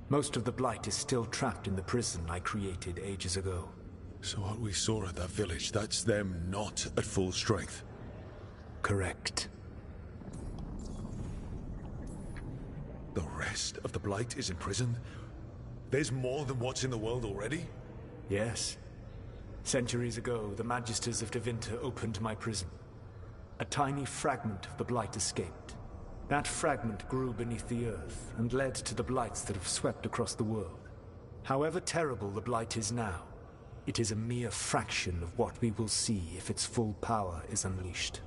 Most of the Blight is still trapped in the prison I created ages ago. So what we saw at that village, that's them not at full strength? Correct. The rest of the Blight is imprisoned? There's more than what's in the world already? Yes. Centuries ago, the Magisters of Tevinter opened my prison. A tiny fragment of the Blight escaped. That fragment grew beneath the earth and led to the Blights that have swept across the world. However terrible the Blight is now, it is a mere fraction of what we will see if its full power is unleashed.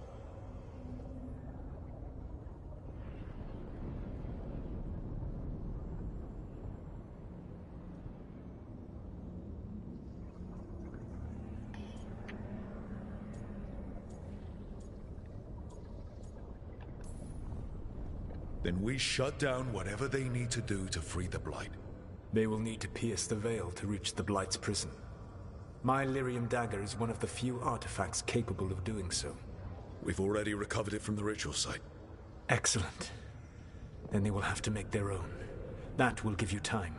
Then we shut down whatever they need to do to free the Blight. They will need to pierce the veil to reach the Blight's prison. My Lyrium dagger is one of the few artifacts capable of doing so. We've already recovered it from the ritual site. Excellent. Then they will have to make their own. That will give you time.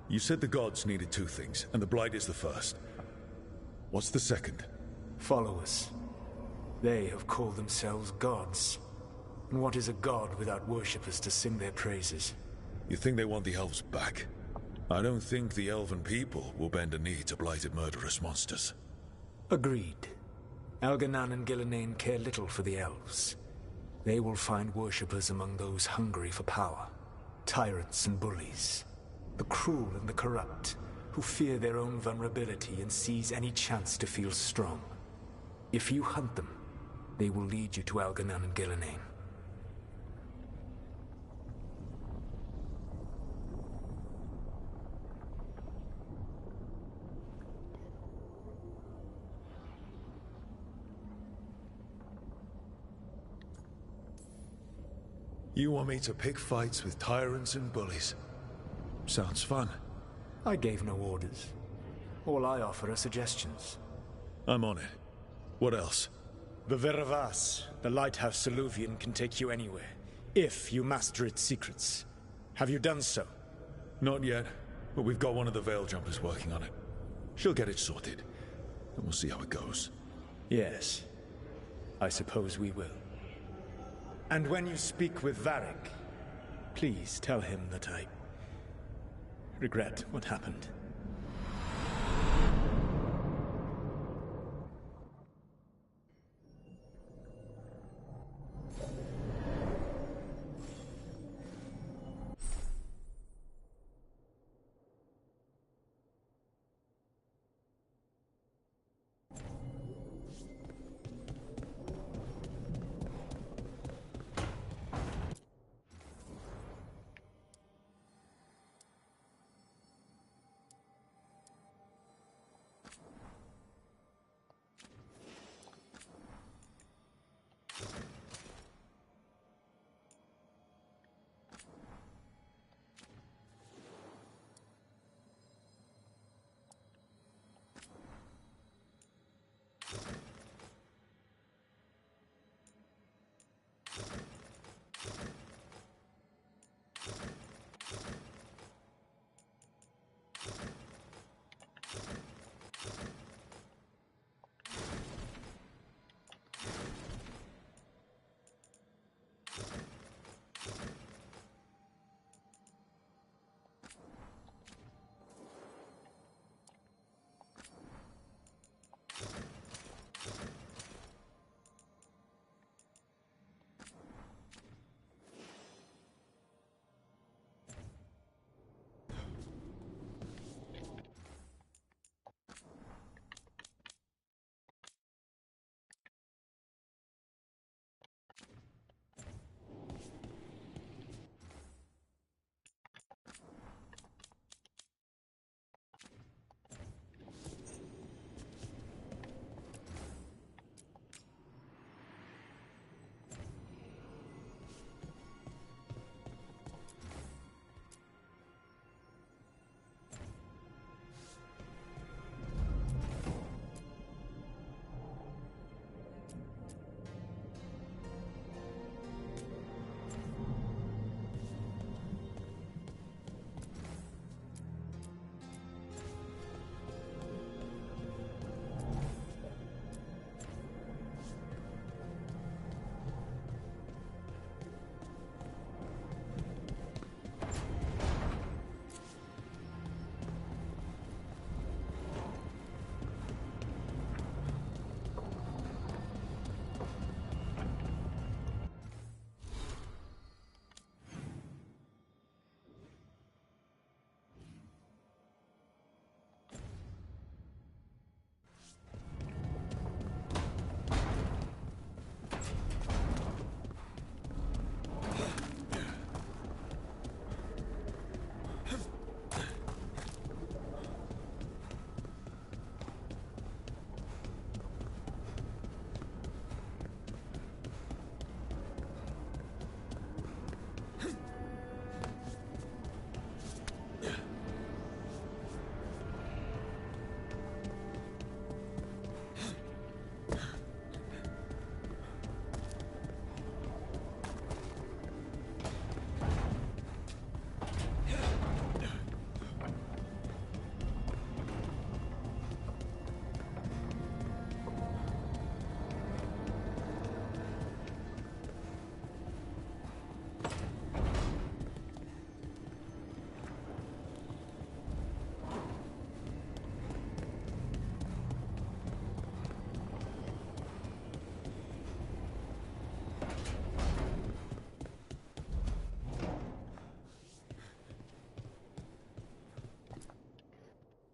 You said the gods needed two things, and the Blight is the first. What's the second? Followers. They have called themselves gods. And what is a god without worshippers to sing their praises? You think they want the elves back? I don't think the elven people will bend a knee to blighted murderous monsters. Agreed. Algernon and Gillenane care little for the elves. They will find worshippers among those hungry for power. Tyrants and bullies. The cruel and the corrupt, who fear their own vulnerability and seize any chance to feel strong. If you hunt them, they will lead you to Algernon and Gillenane. You want me to pick fights with tyrants and bullies? Sounds fun. I gave no orders. All I offer are suggestions. I'm on it. What else? The Veravas, the lighthouse Soluvian, can take you anywhere, if you master its secrets. Have you done so? Not yet, but we've got one of the Veil Jumpers working on it. She'll get it sorted, and we'll see how it goes. Yes, I suppose we will. And when you speak with Varric, please tell him that I regret what happened.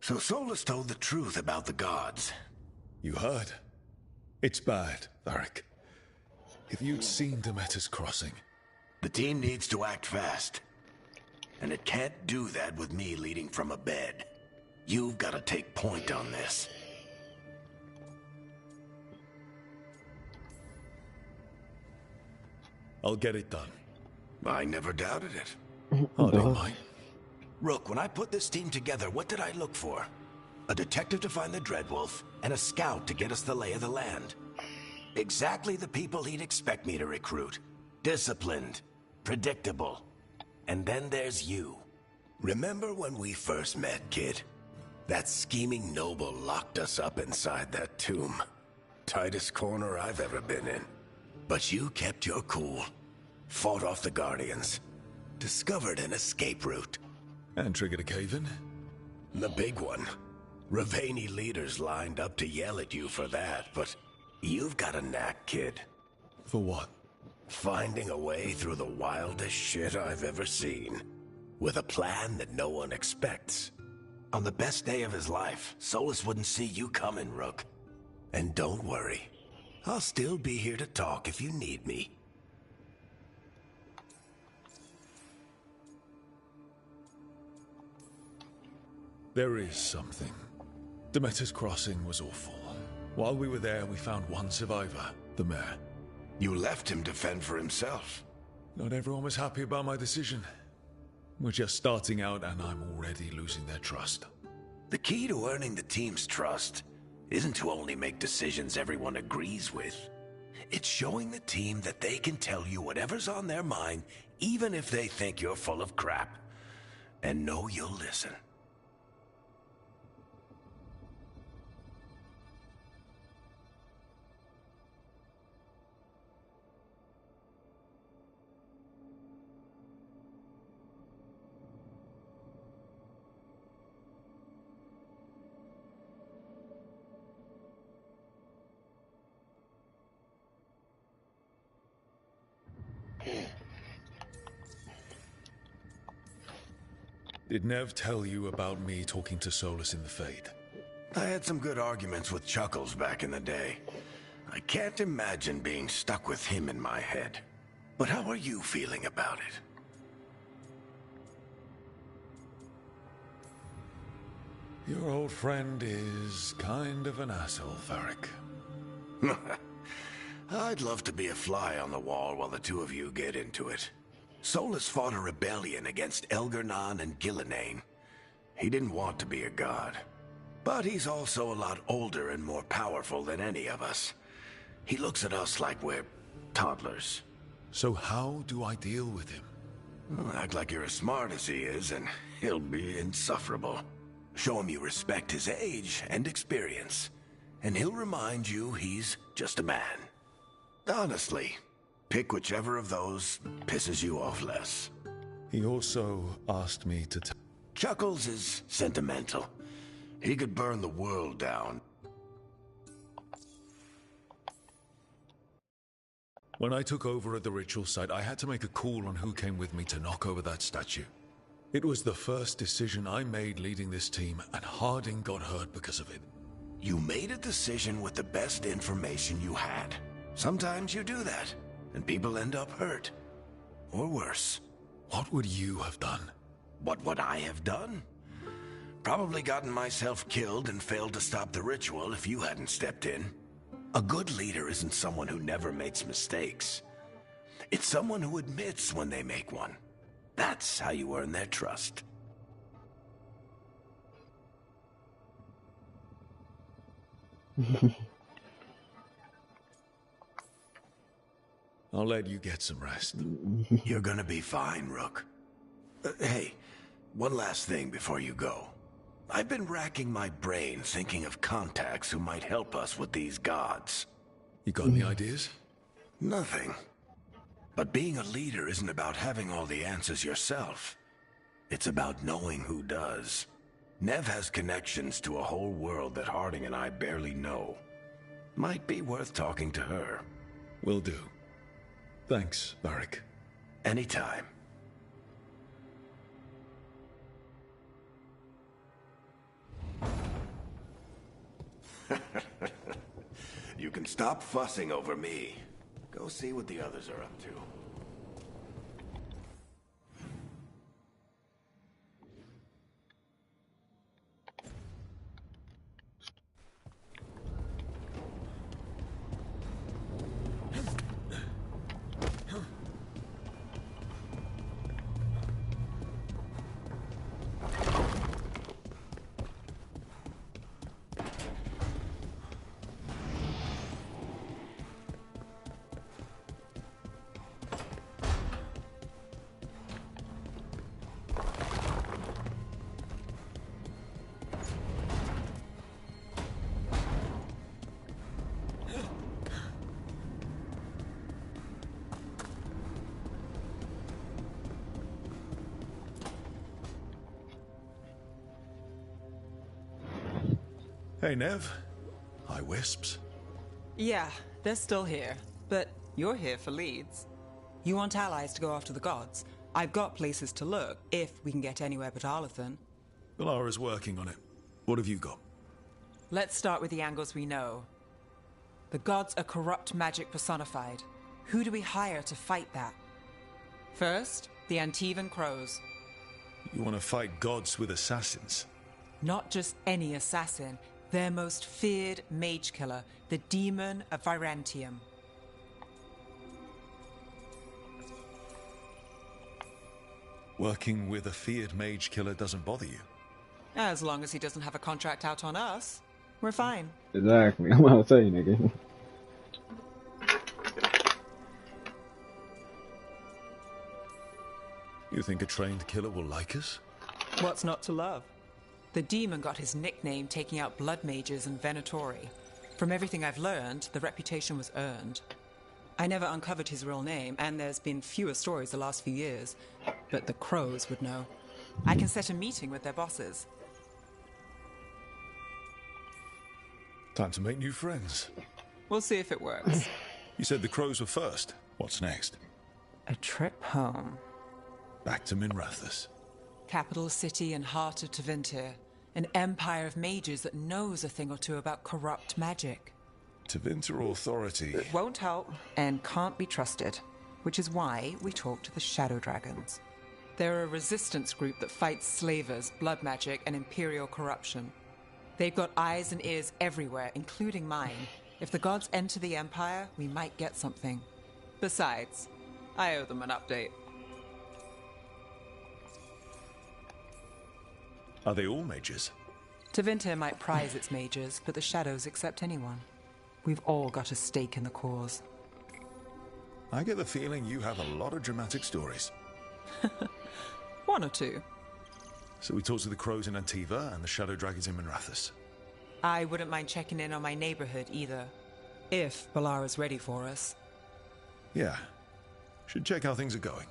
So Solus told the truth about the gods. You heard. It's bad, Varric. If you'd seen Demeter's crossing... The team needs to act fast. And it can't do that with me leading from a bed. You've got to take point on this. I'll get it done. I never doubted it. Oh, they might. Rook, when I put this team together, what did I look for? A detective to find the Dreadwolf, and a scout to get us the lay of the land. Exactly the people he'd expect me to recruit. Disciplined, predictable. And then there's you. Remember when we first met, kid? That scheming noble locked us up inside that tomb. Tightest corner I've ever been in. But you kept your cool. Fought off the Guardians. Discovered an escape route. And triggered a cave-in? The big one. Ravani leaders lined up to yell at you for that, but you've got a knack, kid. For what? Finding a way through the wildest shit I've ever seen. With a plan that no one expects. On the best day of his life, Solus wouldn't see you coming, Rook. And don't worry. I'll still be here to talk if you need me. There is something. Demeter's crossing was awful. While we were there, we found one survivor, the mayor. You left him to fend for himself. Not everyone was happy about my decision. We're just starting out and I'm already losing their trust. The key to earning the team's trust isn't to only make decisions everyone agrees with. It's showing the team that they can tell you whatever's on their mind, even if they think you're full of crap. And know you'll listen. Did Nev tell you about me talking to Solus in the Fade? I had some good arguments with Chuckles back in the day. I can't imagine being stuck with him in my head. But how are you feeling about it? Your old friend is kind of an asshole, Varric. I'd love to be a fly on the wall while the two of you get into it. Solus fought a rebellion against Elgar'nan and Gillenane. He didn't want to be a god. But he's also a lot older and more powerful than any of us. He looks at us like we're toddlers. So how do I deal with him? Well, act like you're as smart as he is, and he'll be insufferable. Show him you respect his age and experience, and he'll remind you he's just a man. Honestly, pick whichever of those pisses you off less. He also asked me to Chuckles is sentimental. He could burn the world down. When I took over at the ritual site, I had to make a call on who came with me to knock over that statue. It was the first decision I made leading this team, and Harding got hurt because of it. You made a decision with the best information you had. Sometimes you do that, and people end up hurt. Or worse. What would you have done? What would I have done? Probably gotten myself killed and failed to stop the ritual if you hadn't stepped in. A good leader isn't someone who never makes mistakes. It's someone who admits when they make one. That's how you earn their trust. I'll let you get some rest. You're gonna be fine, Rook. Hey, one last thing before you go. I've been racking my brain thinking of contacts who might help us with these gods. You got any ideas? Nothing. But being a leader isn't about having all the answers yourself. It's about knowing who does. Nev has connections to a whole world that Harding and I barely know. Might be worth talking to her. Will do. Thanks, Varric. Anytime. You can stop fussing over me. Go see what the others are up to. Hey, Nev. Hi, Wisps. Yeah, they're still here. But you're here for leads. You want allies to go after the gods? I've got places to look, if we can get anywhere but Arlathan. Valara's working on it. What have you got? Let's start with the angles we know. The gods are corrupt magic personified. Who do we hire to fight that? First, the Antivan Crows. You want to fight gods with assassins? Not just any assassin. Their most feared mage killer, the Demon of Virantium. Working with a feared mage killer doesn't bother you? As long as he doesn't have a contract out on us, we're fine. Exactly. I'm about to say, nigga. You think a trained killer will like us? What's not to love? The demon got his nickname taking out blood mages and Venatori. From everything I've learned, the reputation was earned. I never uncovered his real name, and there's been fewer stories the last few years, but the Crows would know. I can set a meeting with their bosses. Time to make new friends. We'll see if it works. You said the Crows were first. What's next? A trip home. Back to Minrathous. Capital city and heart of Tevinter. An empire of mages that knows a thing or two about corrupt magic. Tevinter authority. Won't help and can't be trusted, which is why we talk to the Shadow Dragons. They're a resistance group that fights slavers, blood magic, and imperial corruption. They've got eyes and ears everywhere, including mine. If the gods enter the empire, we might get something. Besides, I owe them an update. Are they all mages? Tevinter might prize its mages, but the Shadows accept anyone. We've all got a stake in the cause. I get the feeling you have a lot of dramatic stories. One or two. So we talk to the Crows in Antiva and the Shadow Dragons in Minrathous. I wouldn't mind checking in on my neighborhood either. If Valara's ready for us. Yeah. Should check how things are going.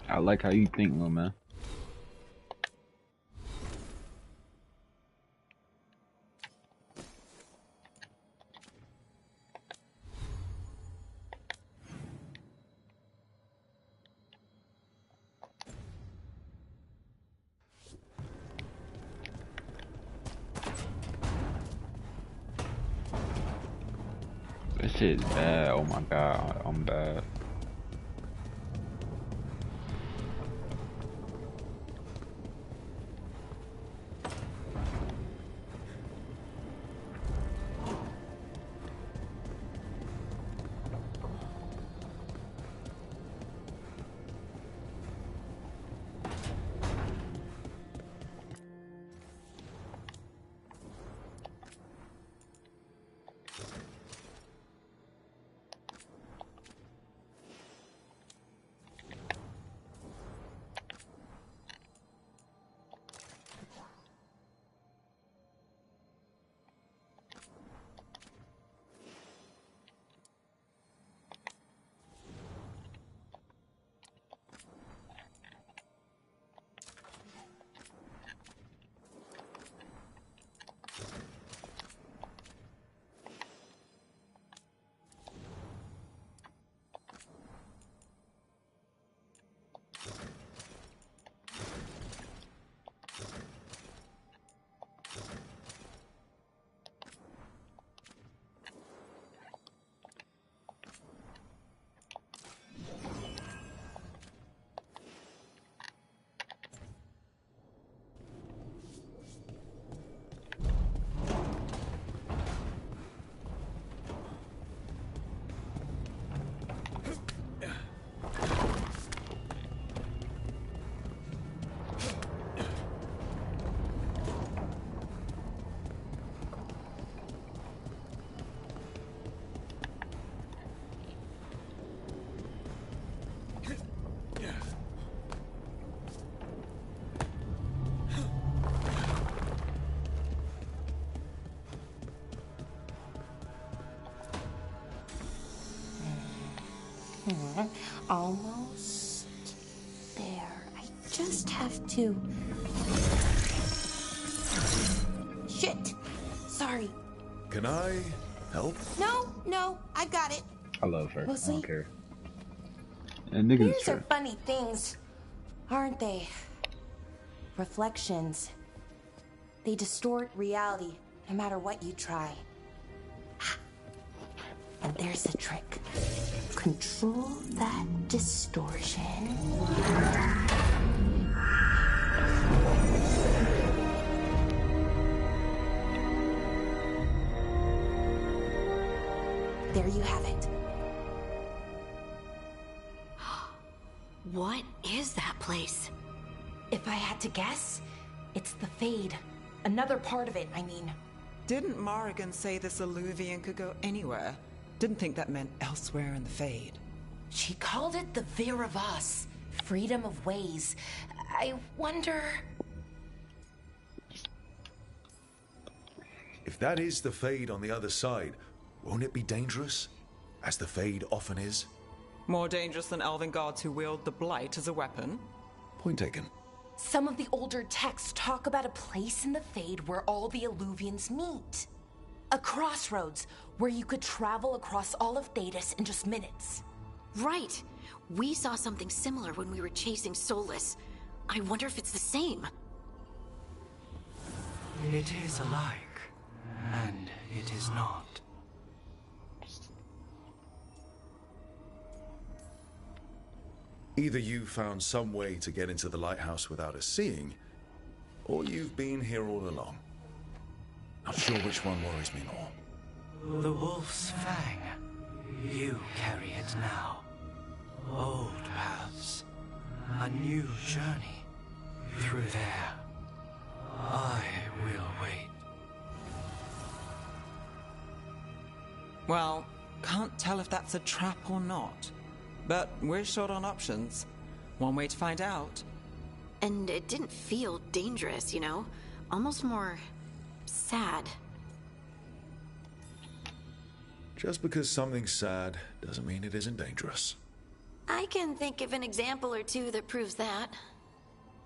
I like how you think, little man. shit is bad. Oh my god, I'm bad. Almost there. I just have to... Shit! Sorry. Can I help? No, I got it. I love her. We'll I see. don't care. And niggas These are true. funny things, aren't they? Reflections. They distort reality, no matter what you try. And there's the trick. Control that distortion. There you have it. What is that place? If I had to guess, it's the Fade. Another part of it, I mean. Didn't Morrigan say this Illuvian could go anywhere? Didn't think that meant elsewhere in the Fade. She called it the Vir of Us, freedom of ways. I wonder... If that is the Fade on the other side, won't it be dangerous? As the Fade often is? More dangerous than elven guards who wield the Blight as a weapon? Point taken. Some of the older texts talk about a place in the Fade where all the Illuvians meet. A crossroads where you could travel across all of Thedas in just minutes. Right. We saw something similar when we were chasing Solus. I wonder if it's the same. It is alike, and it is not. Either you found some way to get into the lighthouse without us seeing, or you've been here all along. Not sure which one worries me more. The Wolf's Fang. You carry it now. Old paths. A new journey. Through there. I will wait. Well, can't tell if that's a trap or not. But we're short on options. One way to find out. And it didn't feel dangerous, you know? Almost more... sad. Just because something's sad doesn't mean it isn't dangerous. I can think of an example or two that proves that.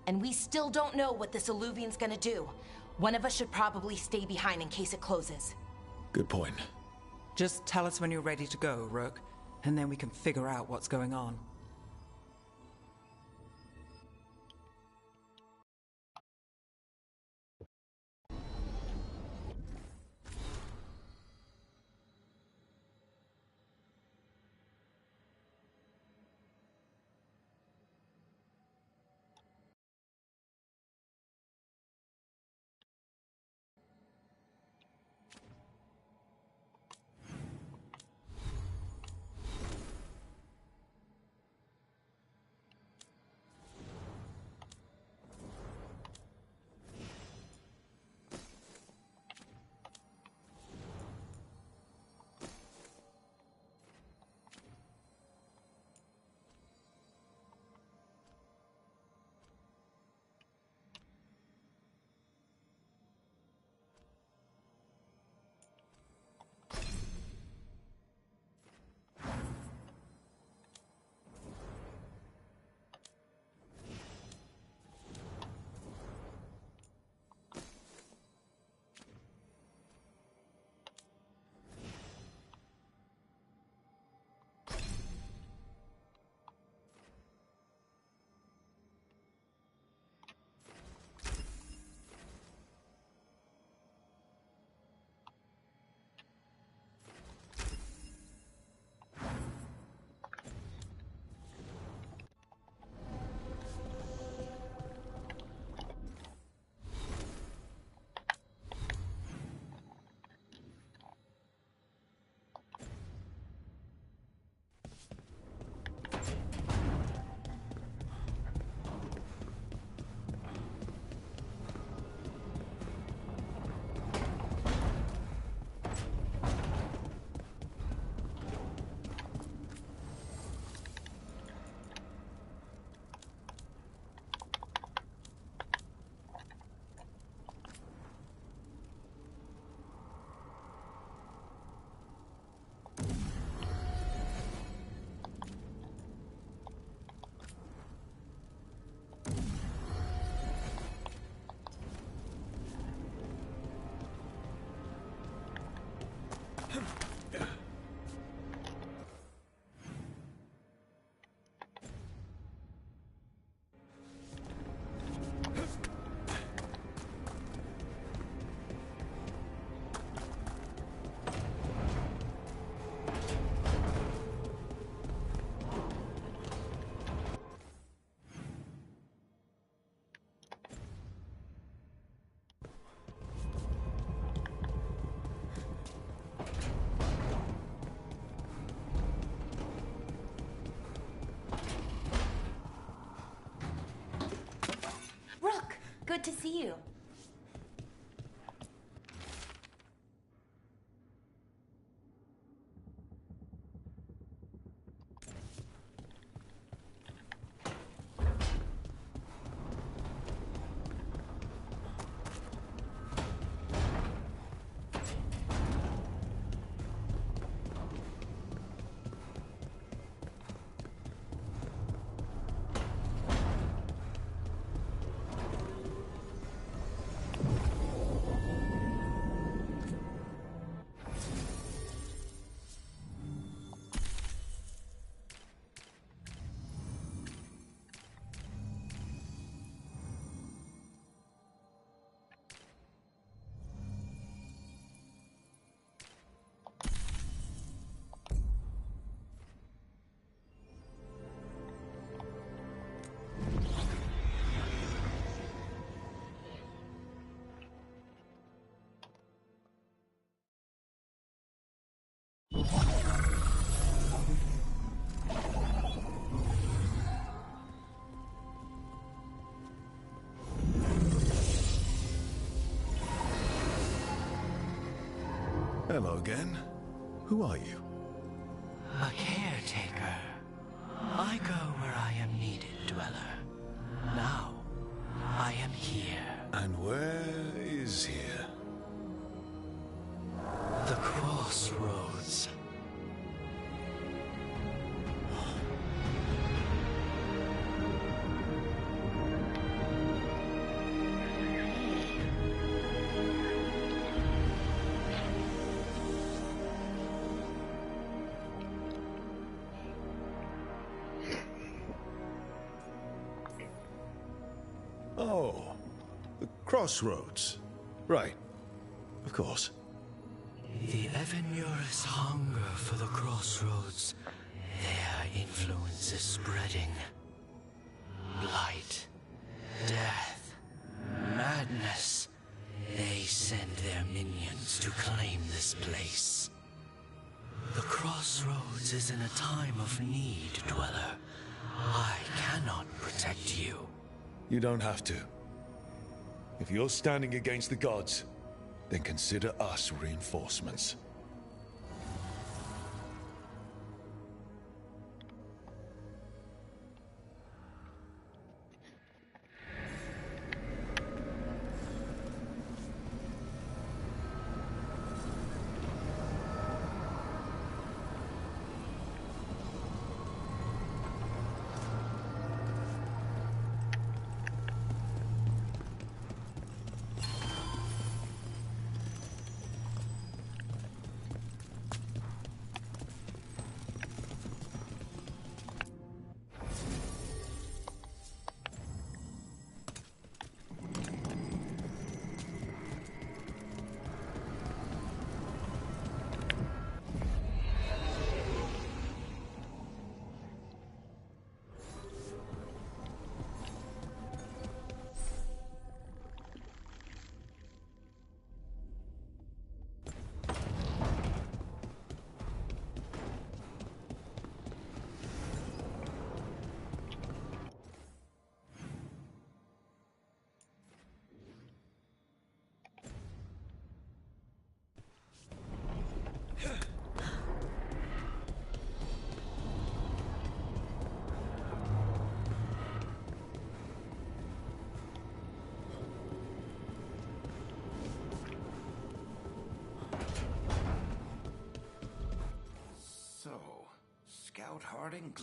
And we still don't know what this Illuvian's gonna do. One of us should probably stay behind in case it closes. Good point. Just tell us when you're ready to go, Rook, and then we can figure out what's going on. Good to see you. Hello again. Who are you? A caretaker. I go where I am needed, Dweller. Now, I am here. And where is here? The crossroads. Oh, the crossroads. Right. Of course. The Evanurus hunger for the crossroads. Their influence is spreading. Blight, death, madness. They send their minions to claim this place. The crossroads is in a time of need, Dweller. I cannot protect you. You don't have to. If you're standing against the gods, then consider us reinforcements. Scout Harding.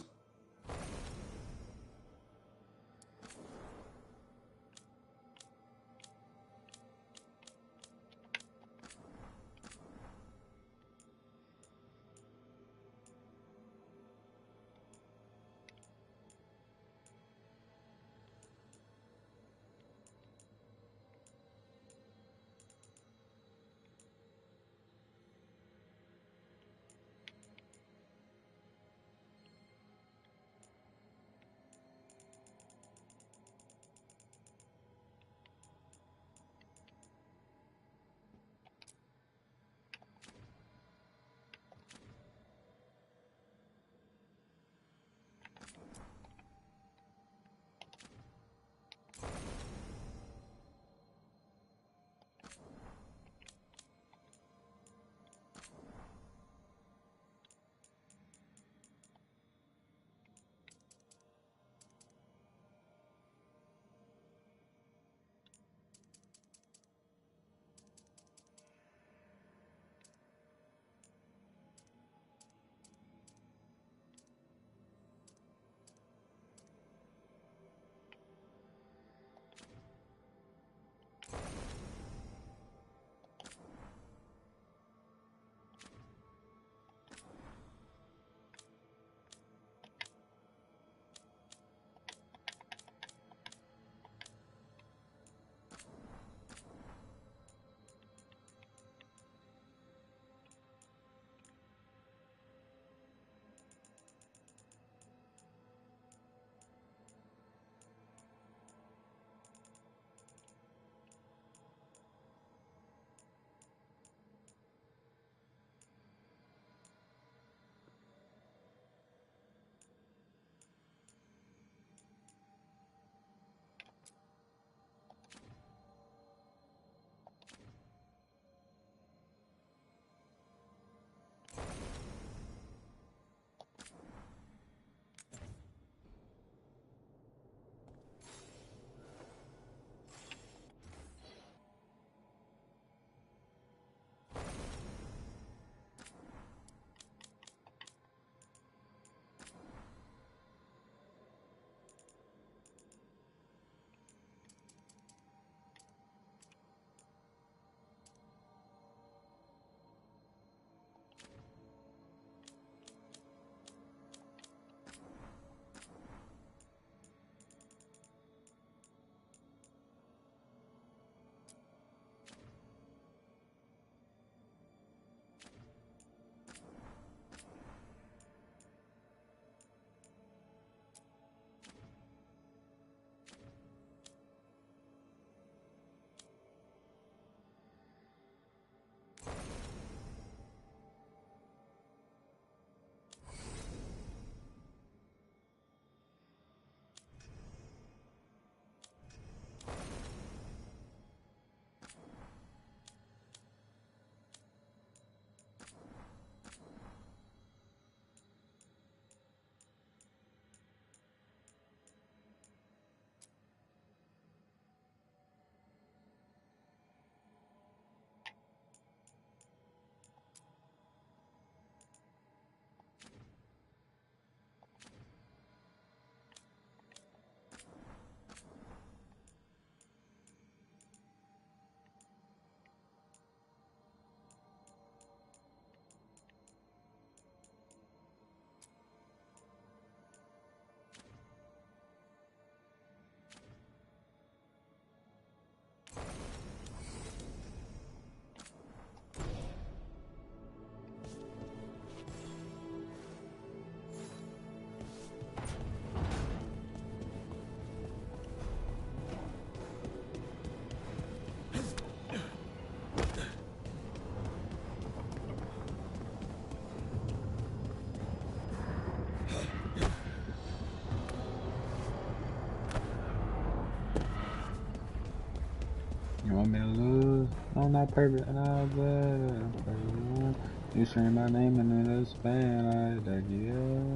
want me to lose? I'm not perfect and I'm bad. You scream my name and then it's span like that, yeah.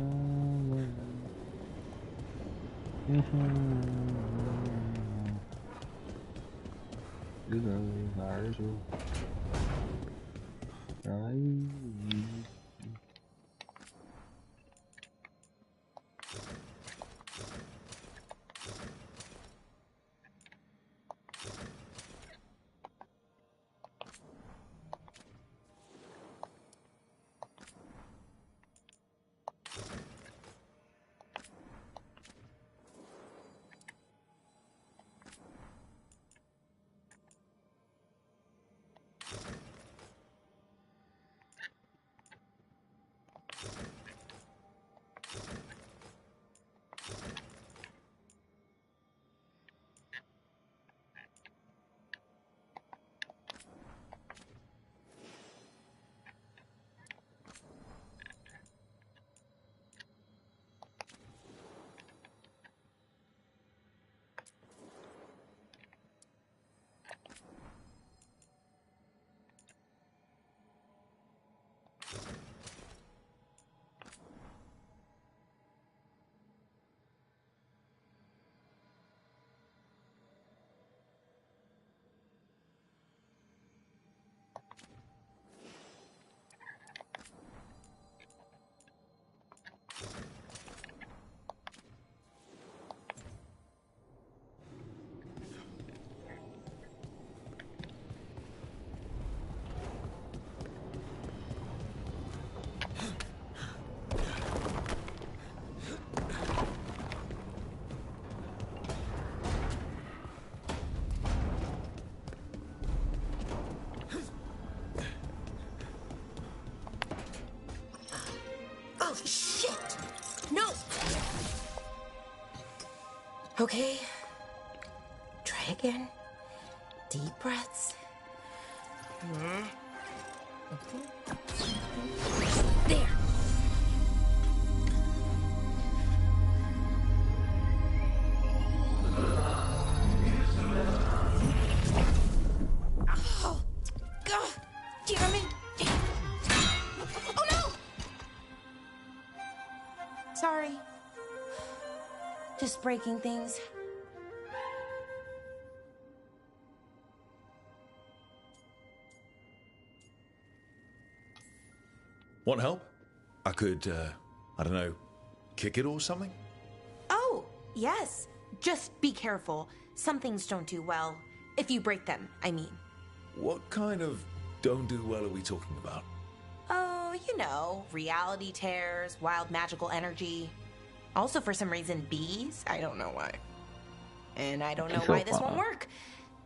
This is our issue. Oh, shit! No! Okay. Try again. Deep breaths. There! Oh! God! Damn it! Oh no! Sorry. Just breaking things. Want help? I could, I don't know, kick it or something? Oh, yes. Just be careful. Some things don't do well. If you break them, I mean. What kind of don't do well are we talking about? Oh, you know, reality tears, wild magical energy. Also, for some reason, bees. I don't know why. And I don't know why this won't work.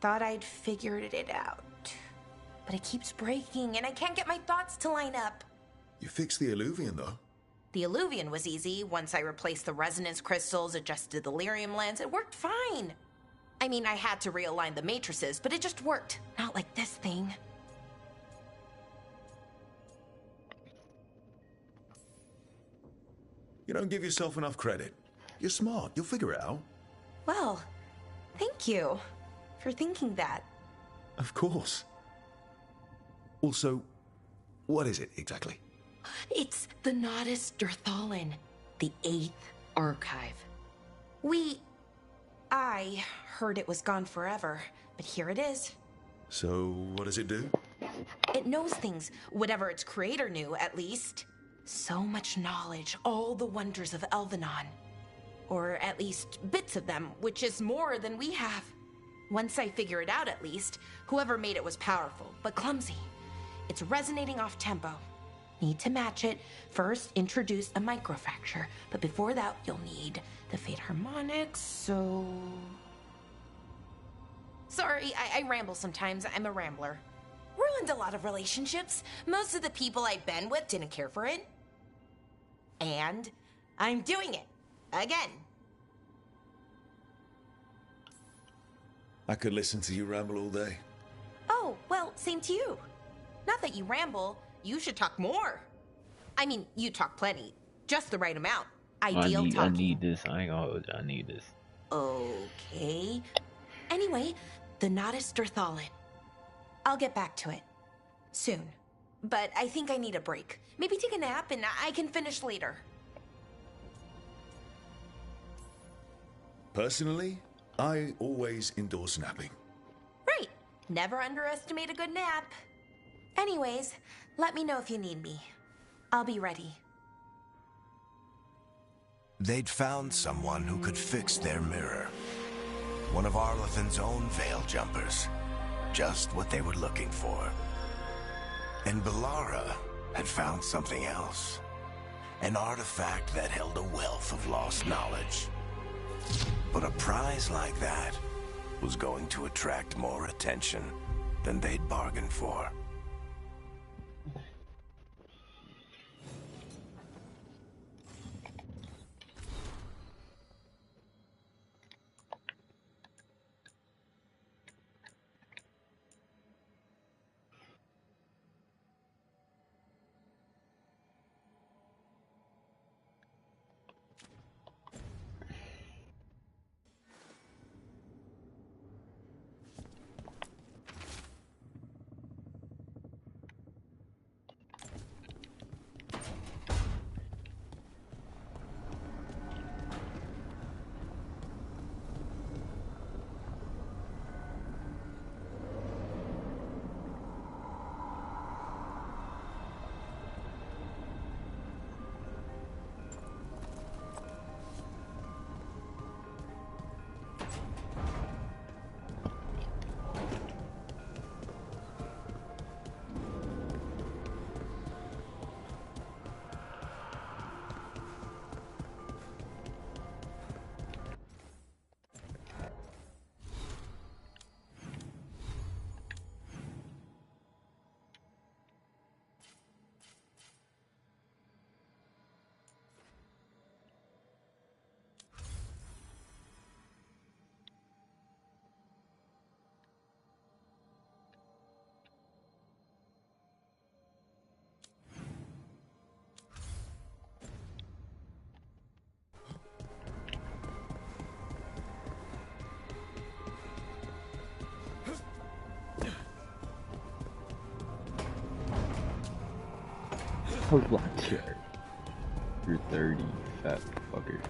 Thought I'd figured it out. But it keeps breaking, and I can't get my thoughts to line up. You fixed the Illuvian, though. The Illuvian was easy. Once I replaced the resonance crystals, adjusted the lyrium lens, it worked fine. I mean, I had to realign the matrices, but it just worked. Not like this thing. You don't give yourself enough credit. You're smart. You'll figure it out. Well, thank you for thinking that. Of course. Also, what is it exactly? It's the Nodus Dirthalin, the 8th archive. I heard it was gone forever, but here it is. So, what does it do? It knows things, whatever its creator knew, at least. So much knowledge, all the wonders of Elvenon. Or at least bits of them, which is more than we have. Once I figure it out, at least, whoever made it was powerful, but clumsy. It's resonating off tempo. Need to match it. First, introduce a microfracture, but before that, you'll need the Fate Harmonics, so... Sorry, I ramble sometimes. I'm a rambler. Ruined a lot of relationships. Most of the people I've been with didn't care for it. And I'm doing it. Again. I could listen to you ramble all day. Oh, well, same to you. Not that you ramble. You should talk more. I mean, you talk plenty. Just the right amount. Ideal talking. I need this. I ain't gonna hold you. I need this. Okay. Anyway, The Nodus Dirthalin. I'll get back to it. Soon. But I think I need a break. Maybe take a nap and I can finish later. Personally, I always endorse napping. Right. Never underestimate a good nap. Anyways, let me know if you need me. I'll be ready. They'd found someone who could fix their mirror. One of Arlathan's own Veil Jumpers. Just what they were looking for. And Bellara had found something else. An artifact that held a wealth of lost knowledge. But a prize like that was going to attract more attention than they'd bargained for. I was like, you're 30, fat fucker.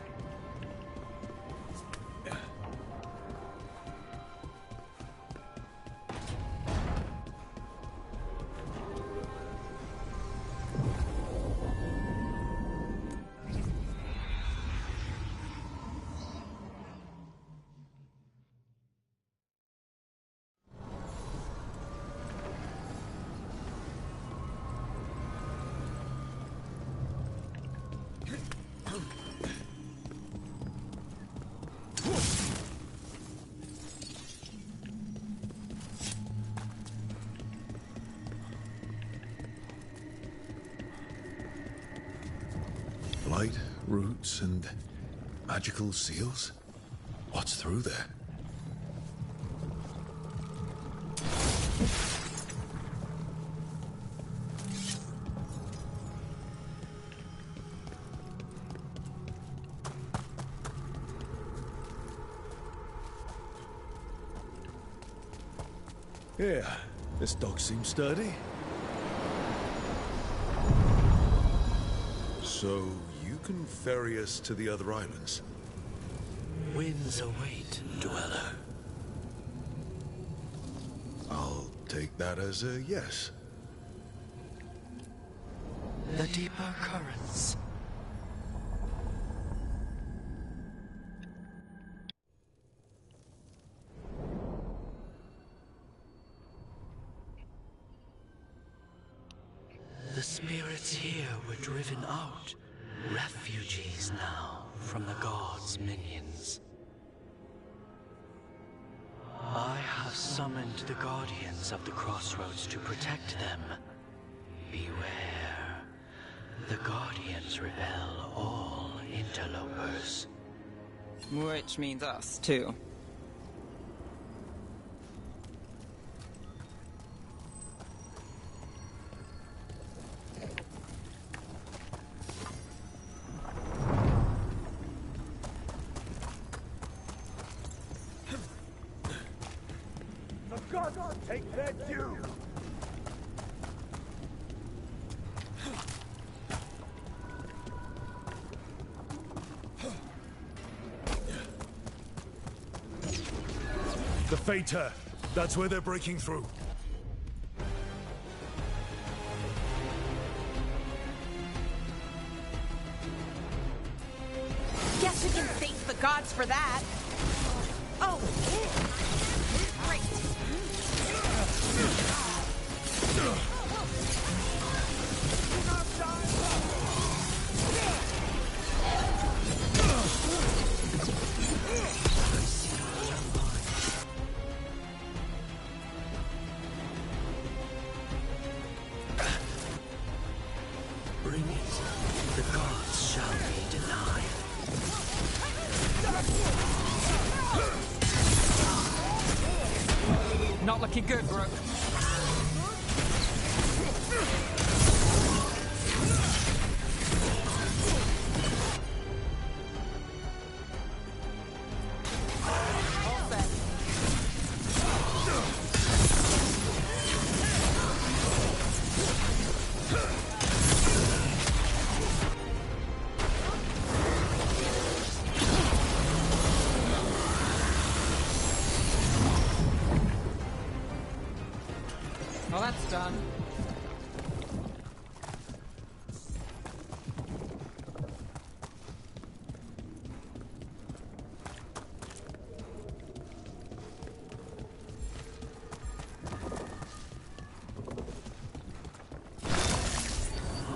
Light, roots, and magical seals? What's through there? Yeah, this dock seems sturdy. So, you can ferry us to the other islands? Winds await, dweller. I'll take that as a yes. The deeper currents. The spirits here were driven out, refugees now from the gods' minions. I have summoned the guardians of the crossroads to protect them. Beware. The guardians repel all interlopers. Which means us, too. gods take their due! The Fater! That's where they're breaking through. Guess we can thank the gods for that. Oh, great. Bring it. The gods shall be denied. Not looking good, Brooke. Well, that's done.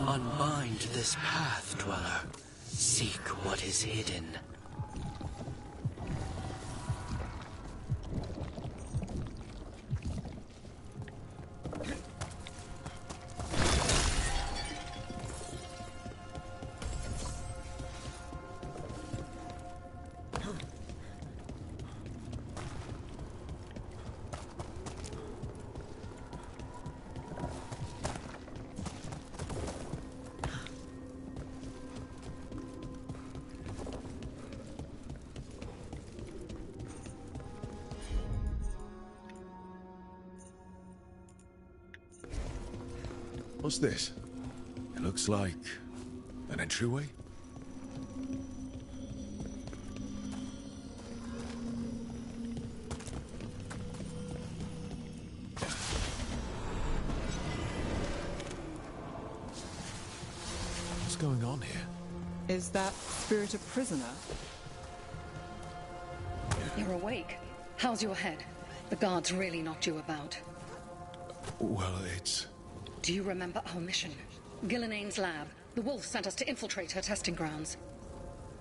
Unbind this path, Dweller. Seek what is hidden. What's this? It looks like an entryway? What's going on here? Is that spirit a prisoner? You're awake. How's your head? The guards really knocked you about. Well, it's... Do you remember our mission? Gillenane's lab. The wolf sent us to infiltrate her testing grounds.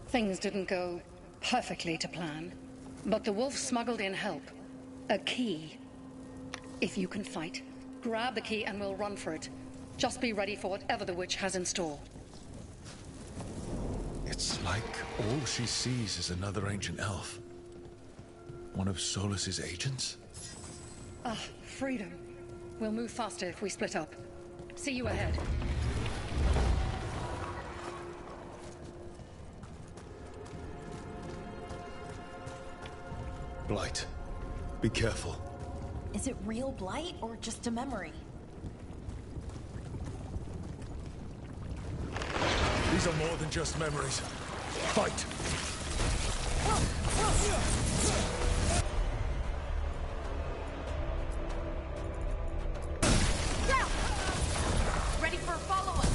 Things didn't go perfectly to plan, but the wolf smuggled in help. A key. If you can fight, grab the key and we'll run for it. Just be ready for whatever the witch has in store. It's like all she sees is another ancient elf. One of Solus's agents? Ah, freedom. We'll move faster if we split up. See you ahead. Blight. Be careful. Is it real blight or just a memory? These are more than just memories. Fight! Ready for a follow-up.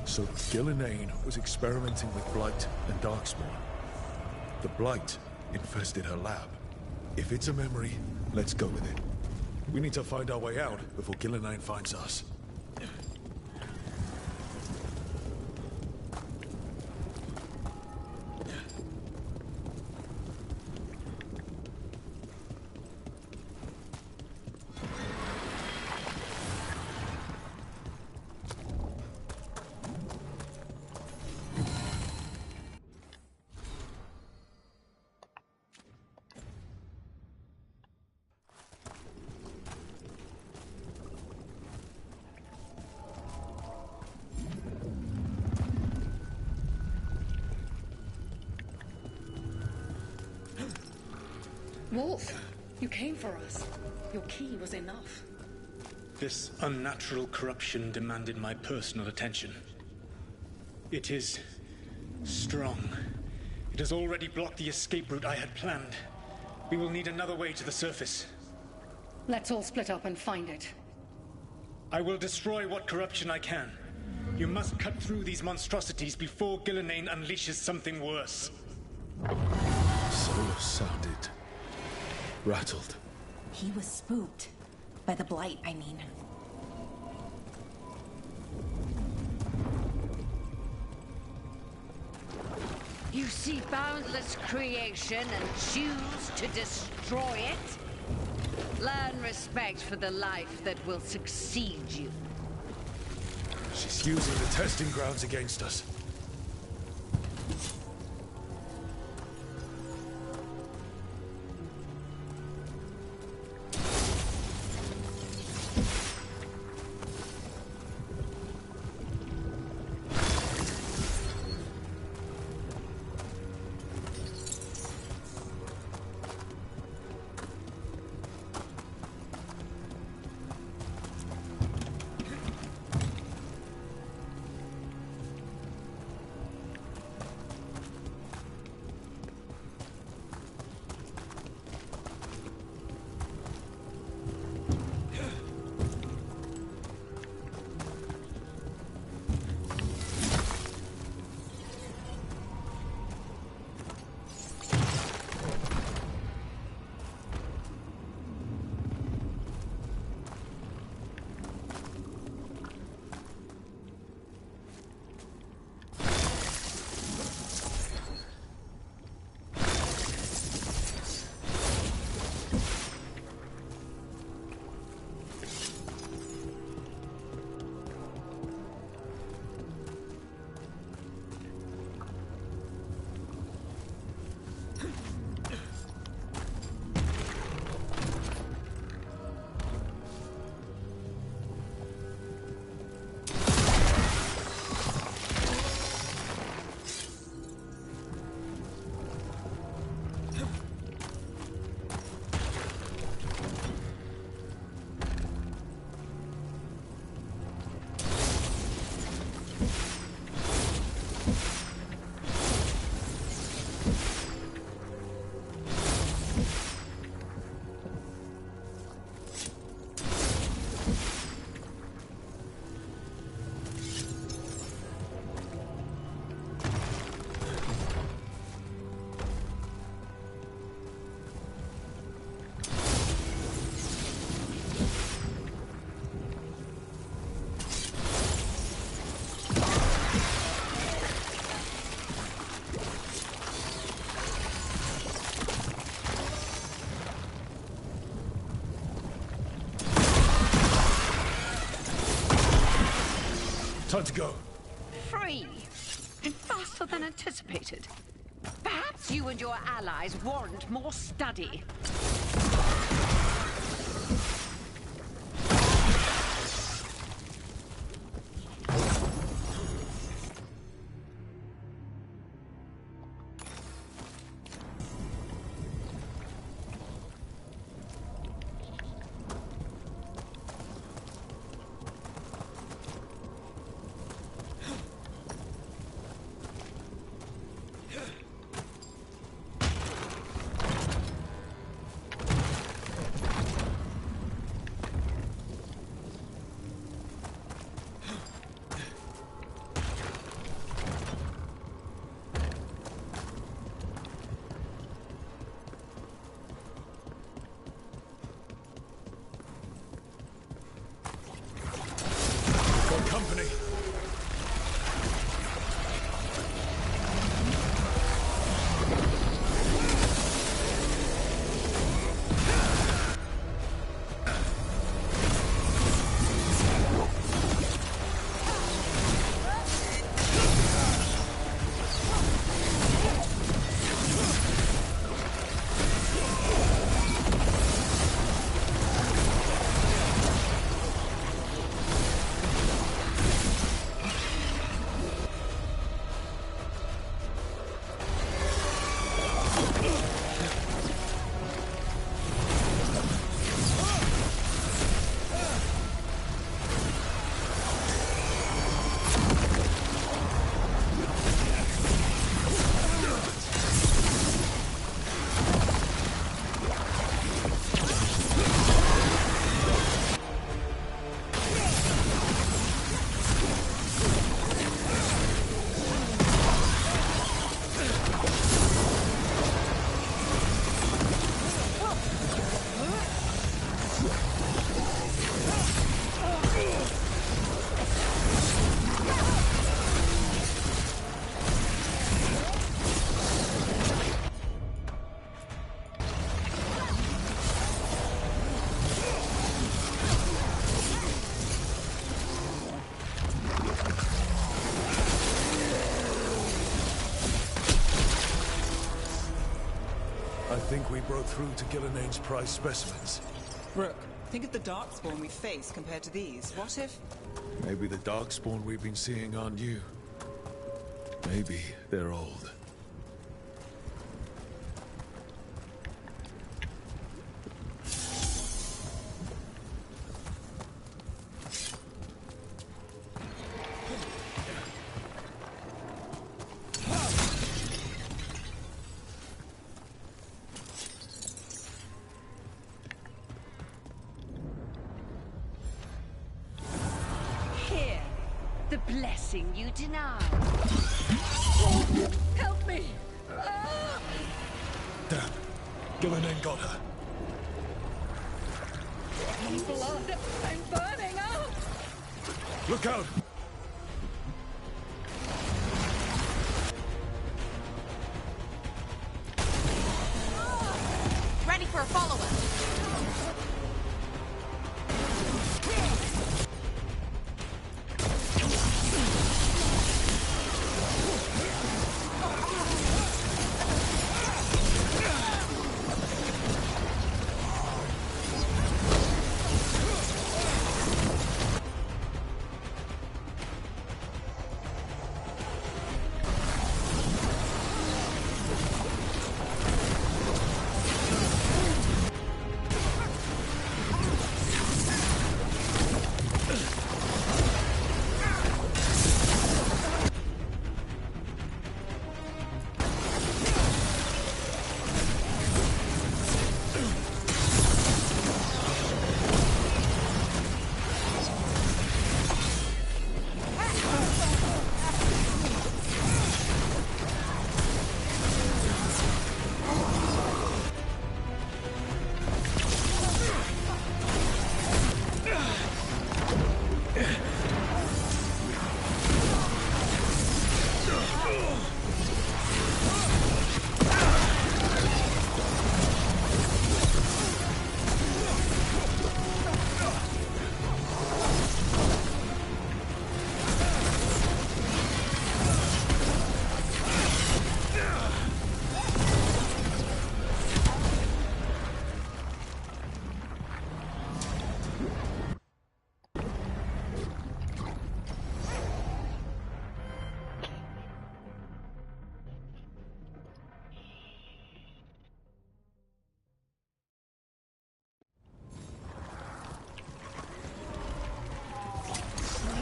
So Gillenane was experimenting with Blight and Darkspawn. The Blight infested her lab. If it's a memory, let's go with it. We need to find our way out before Gillenane finds us. Wolf, you came for us. Your key was enough. This unnatural corruption demanded my personal attention. It is strong. It has already blocked the escape route I had planned. We will need another way to the surface. Let's all split up and find it. I will destroy what corruption I can. You must cut through these monstrosities before Gillenane unleashes something worse. Solus sounded rattled. He was spooked. By the Blight, I mean. You see boundless creation and choose to destroy it? Learn respect for the life that will succeed you. She's using the testing grounds against us. Time to go. Free. And faster than anticipated. Perhaps you and your allies warrant more study. I think we broke through to Gillinane's prize specimens. Rook, think of the Darkspawn we face compared to these. What if... Maybe the Darkspawn we've been seeing aren't new. Maybe they're old. Here, the blessing you denied. Help me! Ah! Damn. Gillinane got her. Blood! I'm burning up! Look out! Ready for a follow-up.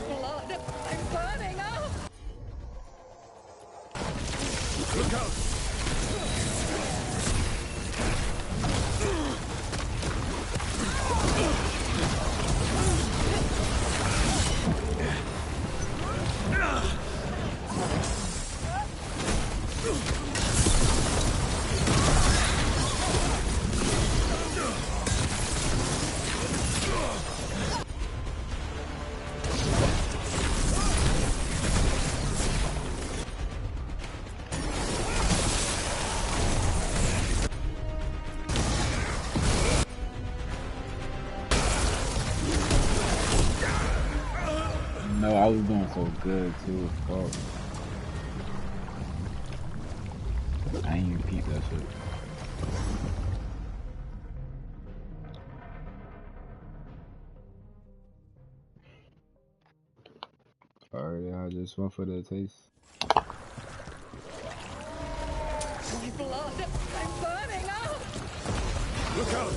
Blood! I'm burning up! Look out! No, I was doing so good too. Fuck. I ain't even peep that shit. Alright, I just went for the taste. Blood! I'm burning up! Look out!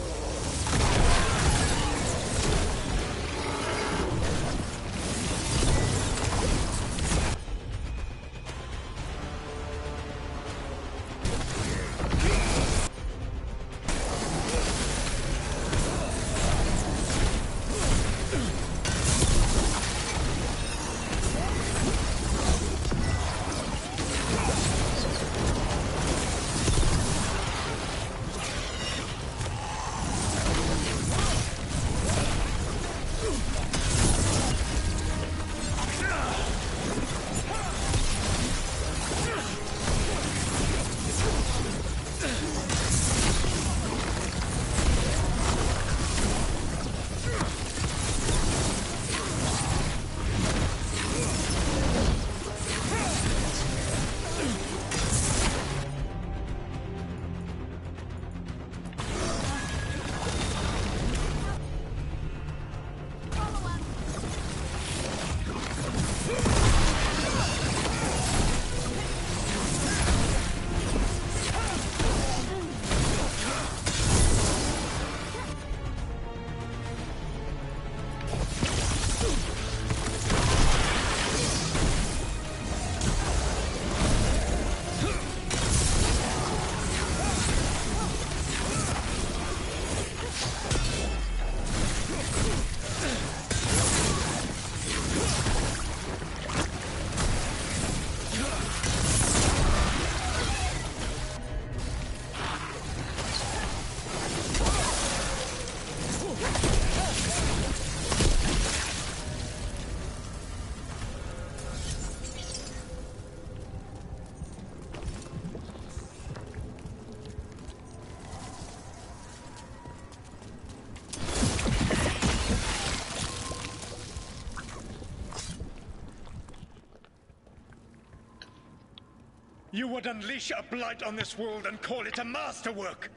You would unleash a blight on this world and call it a masterwork!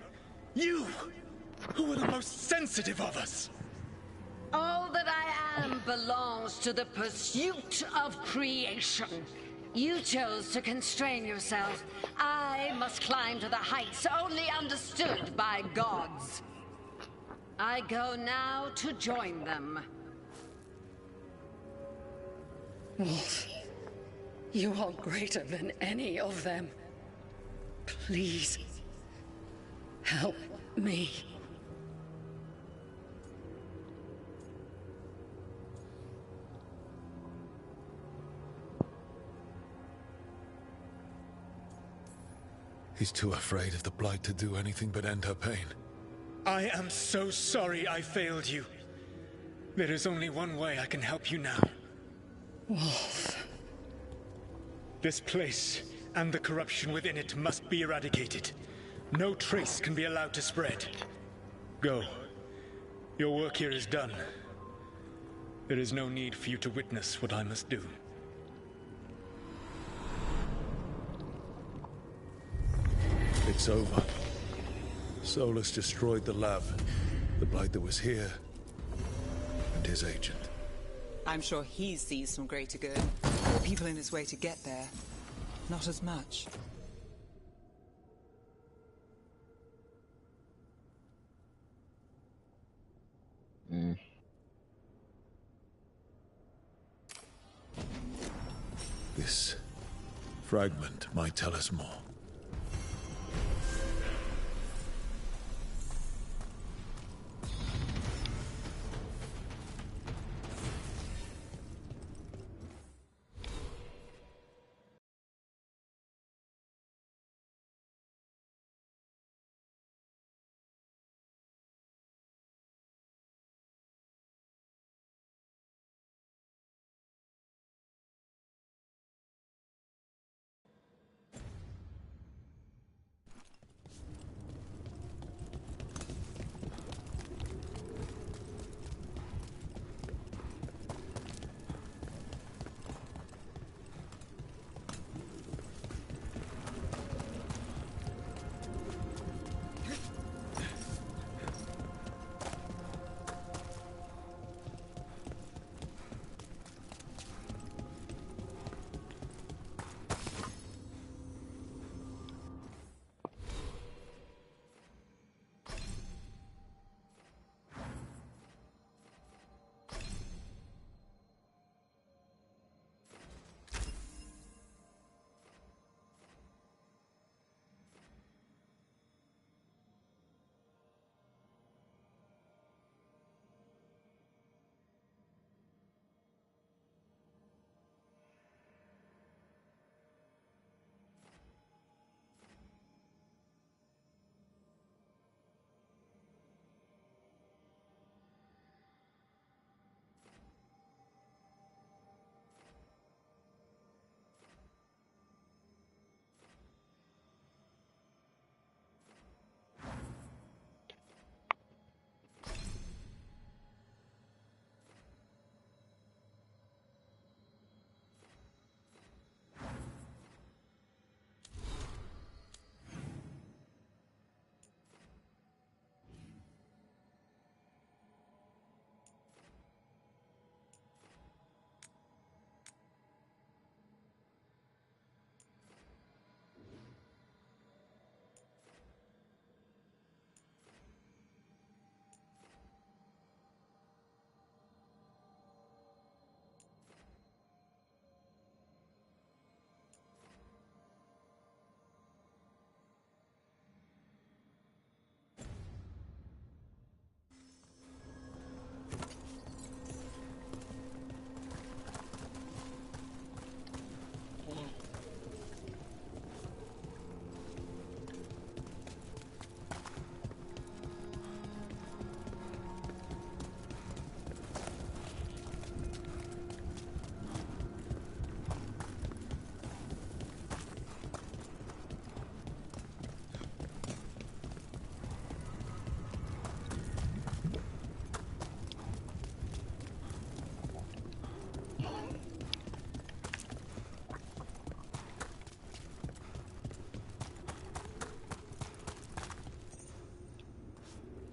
You, who were the most sensitive of us! All that I am belongs to the pursuit of creation. You chose to constrain yourself. I must climb to the heights only understood by gods. I go now to join them. Wolf, you are greater than any of them. Please, help me. He's too afraid of the Blight to do anything but end her pain. I am so sorry I failed you. There is only one way I can help you now. Wolf. This place and the corruption within it must be eradicated. No trace can be allowed to spread. Go. Your work here is done. There is no need for you to witness what I must do. It's over. Solus destroyed the lab, the Blight that was here, and his agent. I'm sure he sees some greater good. The people in his way to get there, not as much. This fragment might tell us more.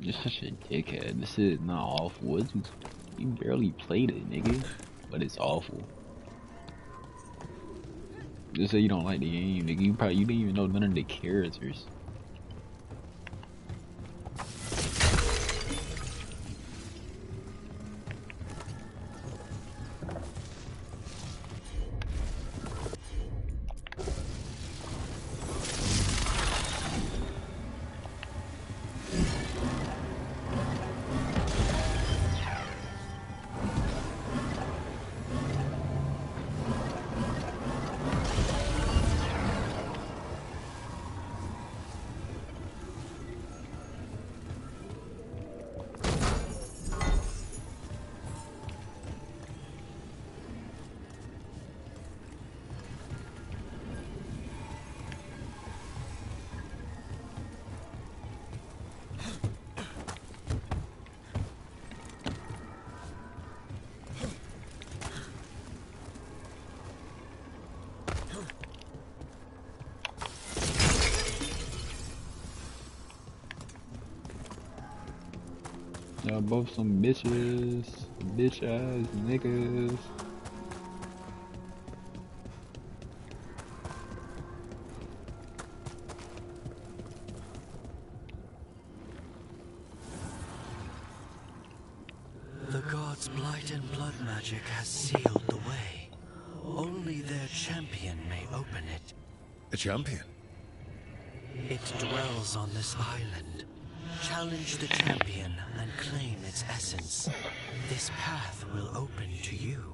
You're such a dickhead. This is not awful. You barely played it, nigga. But it's awful. Just say you don't like the game, nigga. You didn't even know none of the characters. Y'all both some bitches, bitch ass niggas. The gods' blight and blood magic has sealed the way. Only their champion may open it. A champion? It dwells on this island. Challenge the champion and claim its essence. This path will open to you.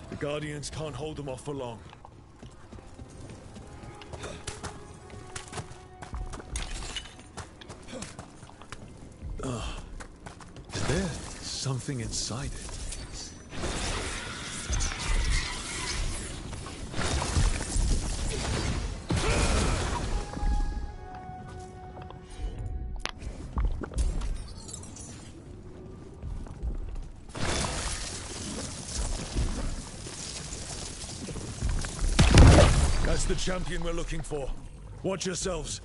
The Guardians can't hold them off for long. Is there something inside it? That's the champion we're looking for. Watch yourselves.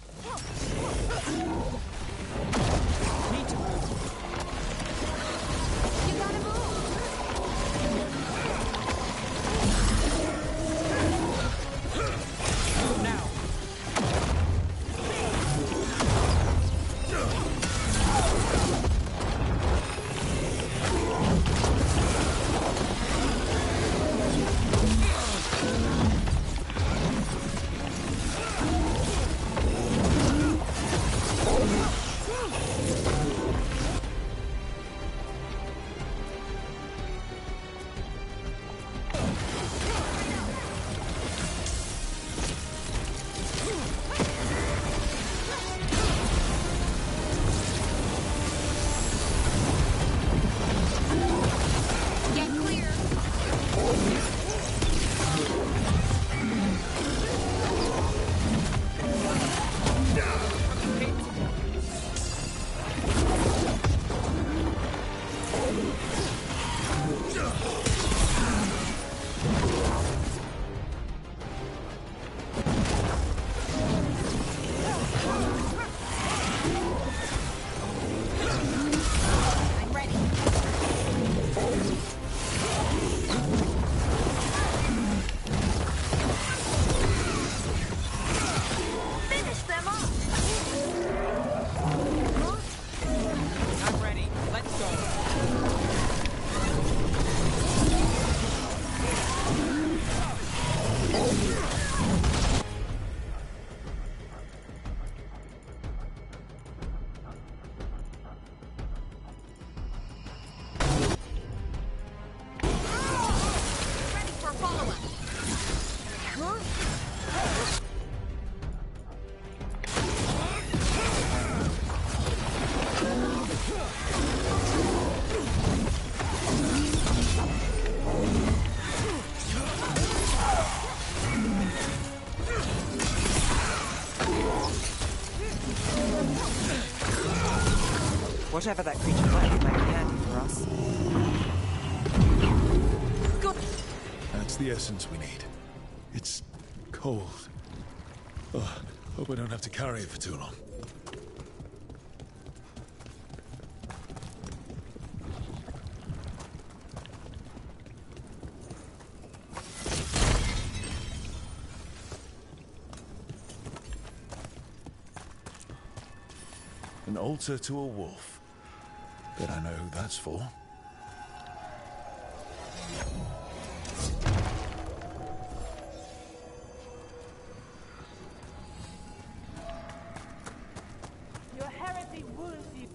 Whatever that creature might be might be handy for us. Good. That's the essence we need. It's cold. Oh, hope I don't have to carry it for too long. An altar to a wolf. Bet I know who that's for. Your heresy wounds you.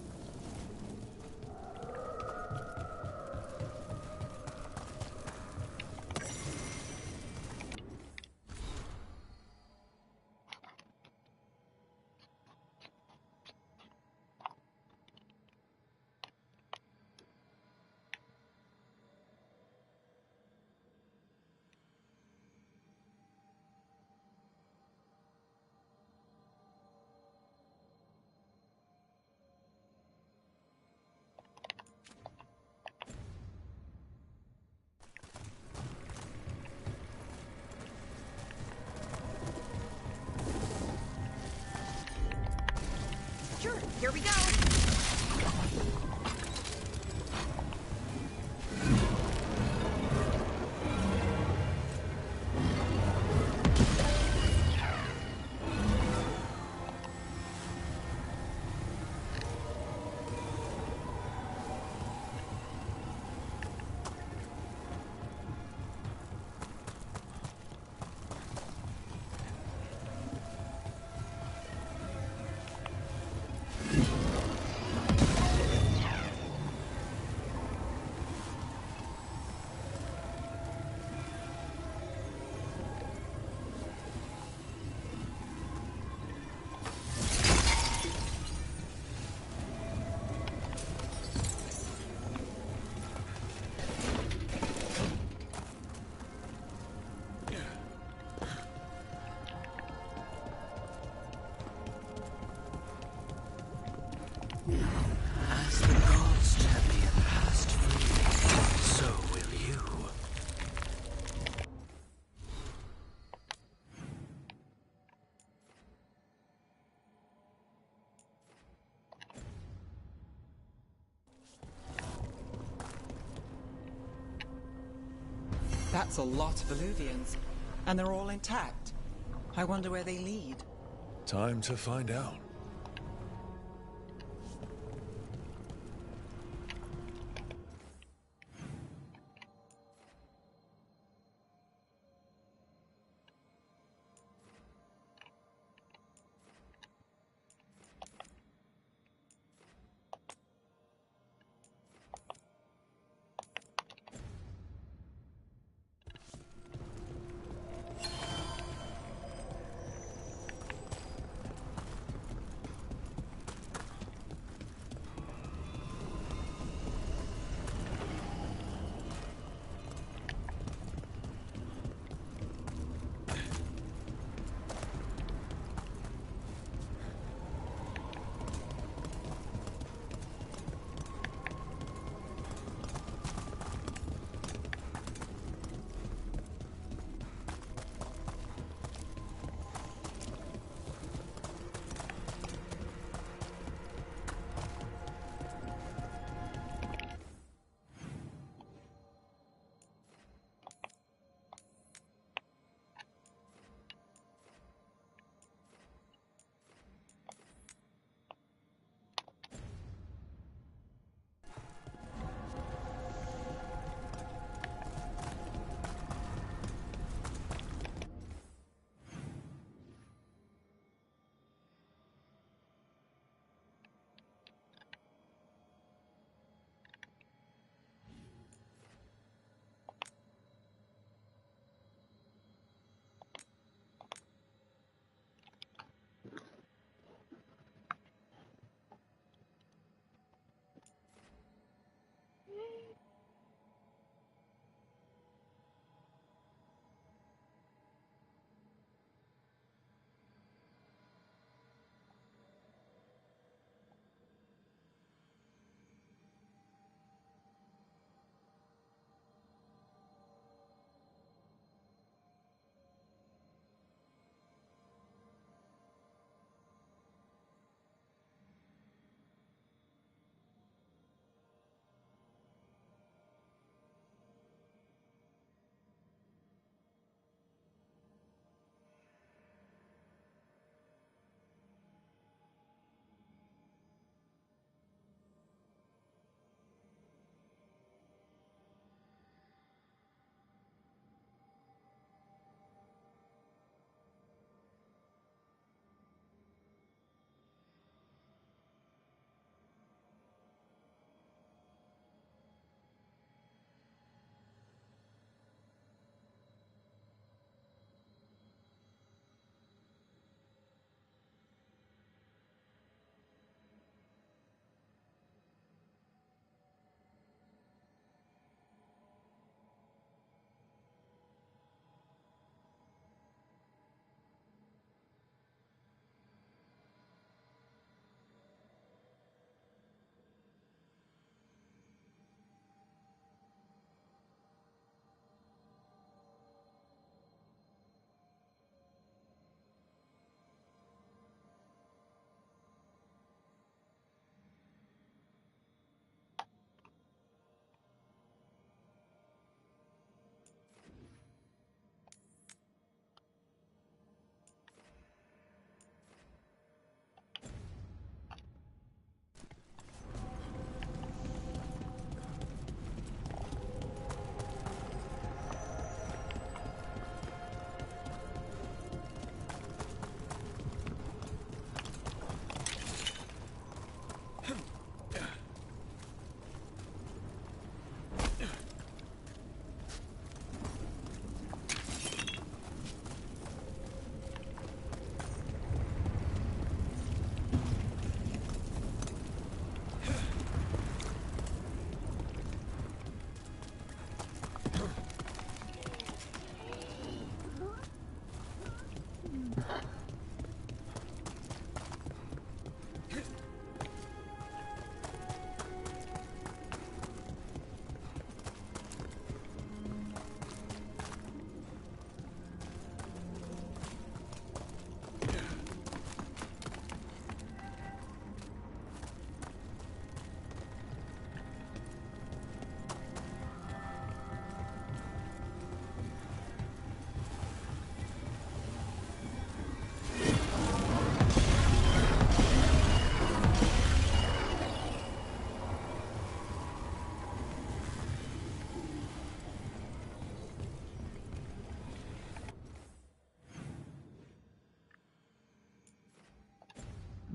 Sure, here we go. As the God's champion passed free, so will you. That's a lot of Illuvians. And they're all intact. I wonder where they lead. Time to find out.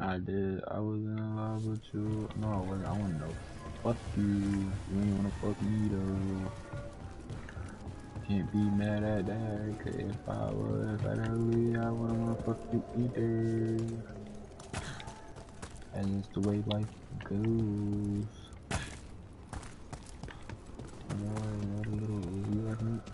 I did. I was in love with you. No, I wasn't. I want to fuck you. You ain't wanna fuck me though. Can't be mad at that. Cause if I was that ugly, I wouldn't wanna fuck you either. And it's the way life goes. What a little Uzi reference.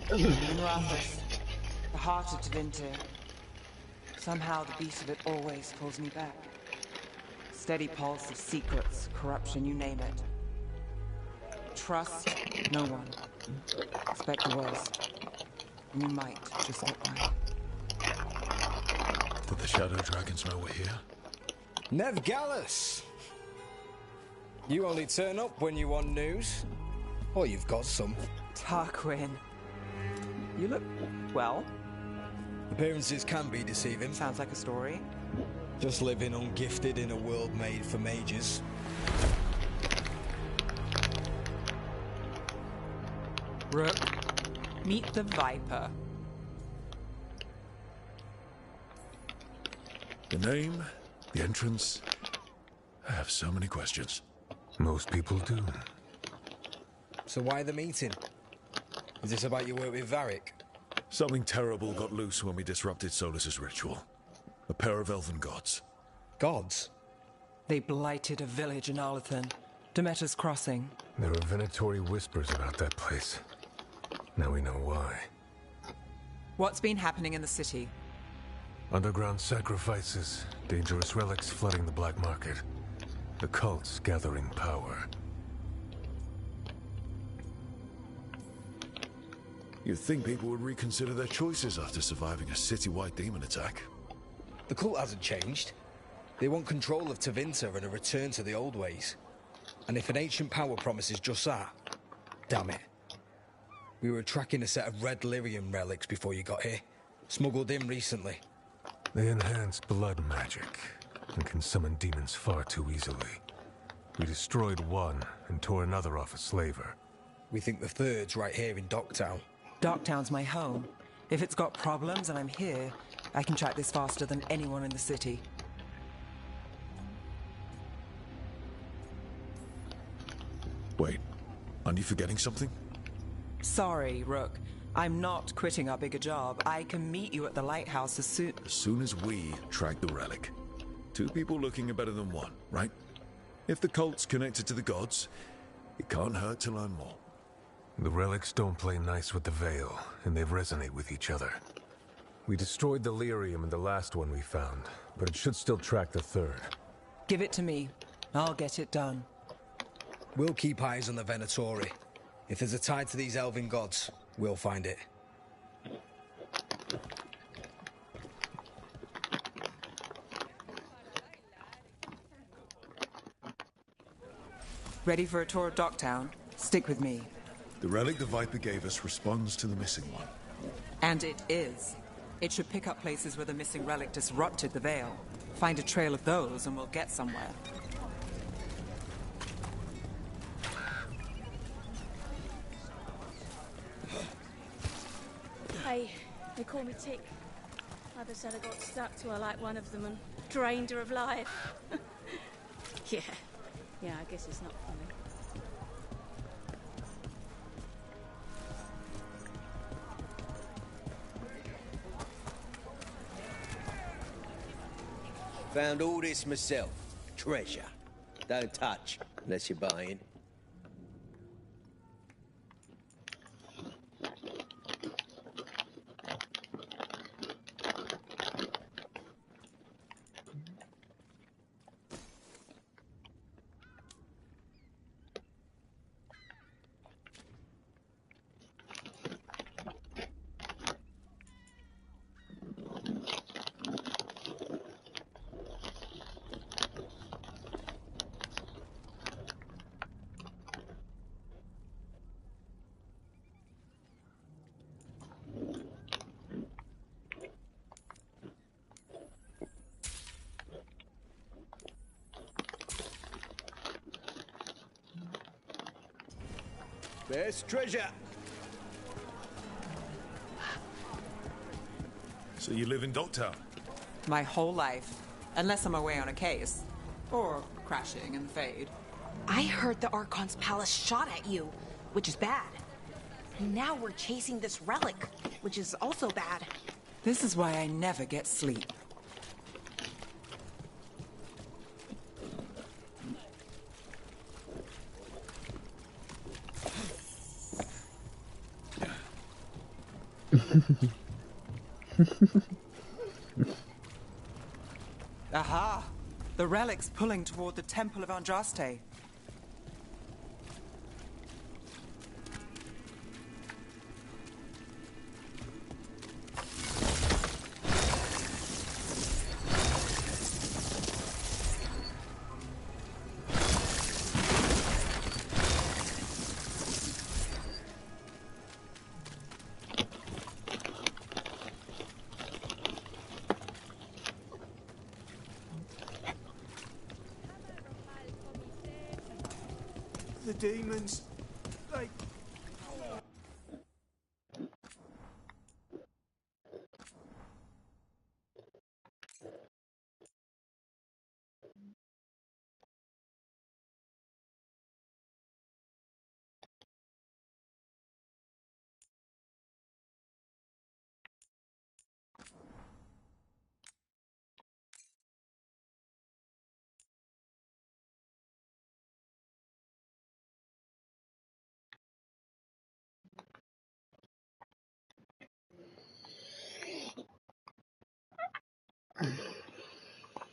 Rathis, the heart of Tevinter. Somehow the beat of it always pulls me back. Steady pulse of secrets, corruption, you name it. Trust no one. Expect the worst. And you might just get by. Did the Shadow Dragons know we're here? Nev Gallus! You only turn up when you want news. Or you've got some. Tarquin. You look, well. Appearances can be deceiving. Sounds like a story. Just living ungifted in a world made for mages. Rook, meet the Viper. The name, the entrance. I have so many questions. Most people do. So why the meeting? Is this about your work with Varric? Something terrible got loose when we disrupted Solus's ritual. A pair of elven gods. Gods? They blighted a village in Arlathan, Demeter's Crossing. There are venatory whispers about that place. Now we know why. What's been happening in the city? Underground sacrifices, dangerous relics flooding the black market. The cults gathering power. You'd think people would reconsider their choices after surviving a citywide demon attack. The cult hasn't changed. They want control of Tevinter and a return to the old ways. And if an ancient power promises just that, damn it. We were tracking a set of red lyrium relics before you got here. Smuggled in recently. They enhance blood magic and can summon demons far too easily. We destroyed one and tore another off a slaver. We think the third's right here in Docktown. Docktown's my home. If it's got problems and I'm here, I can track this faster than anyone in the city. Wait, aren't you forgetting something? Sorry, Rook. I'm not quitting our bigger job. I can meet you at the lighthouse as soon as we track the relic. Two people looking are better than one, right? If the cult's connected to the gods, it can't hurt to learn more. The relics don't play nice with the Veil, and they resonate with each other. We destroyed the lyrium in the last one we found, but it should still track the third. Give it to me. I'll get it done. We'll keep eyes on the Venatori. If there's a tie to these elven gods, we'll find it. Ready for a tour of Docktown? Stick with me. The relic the Viper gave us responds to the missing one. And it is. It should pick up places where the missing relic disrupted the Veil. Find a trail of those and we'll get somewhere. Hey, they call me Tick. Mother said I got stuck to her like one of them and drained her of life. Yeah, I guess it's not funny. Found all this myself. Treasure. Don't touch unless you're buying. There's treasure. So you live in Docktown? My whole life. Unless I'm away on a case. Or crashing in the Fade. I heard the Archon's palace shot at you, which is bad. And now we're chasing this relic, which is also bad. This is why I never get sleep. Aha! The relic's pulling toward the Temple of Andraste. the demons.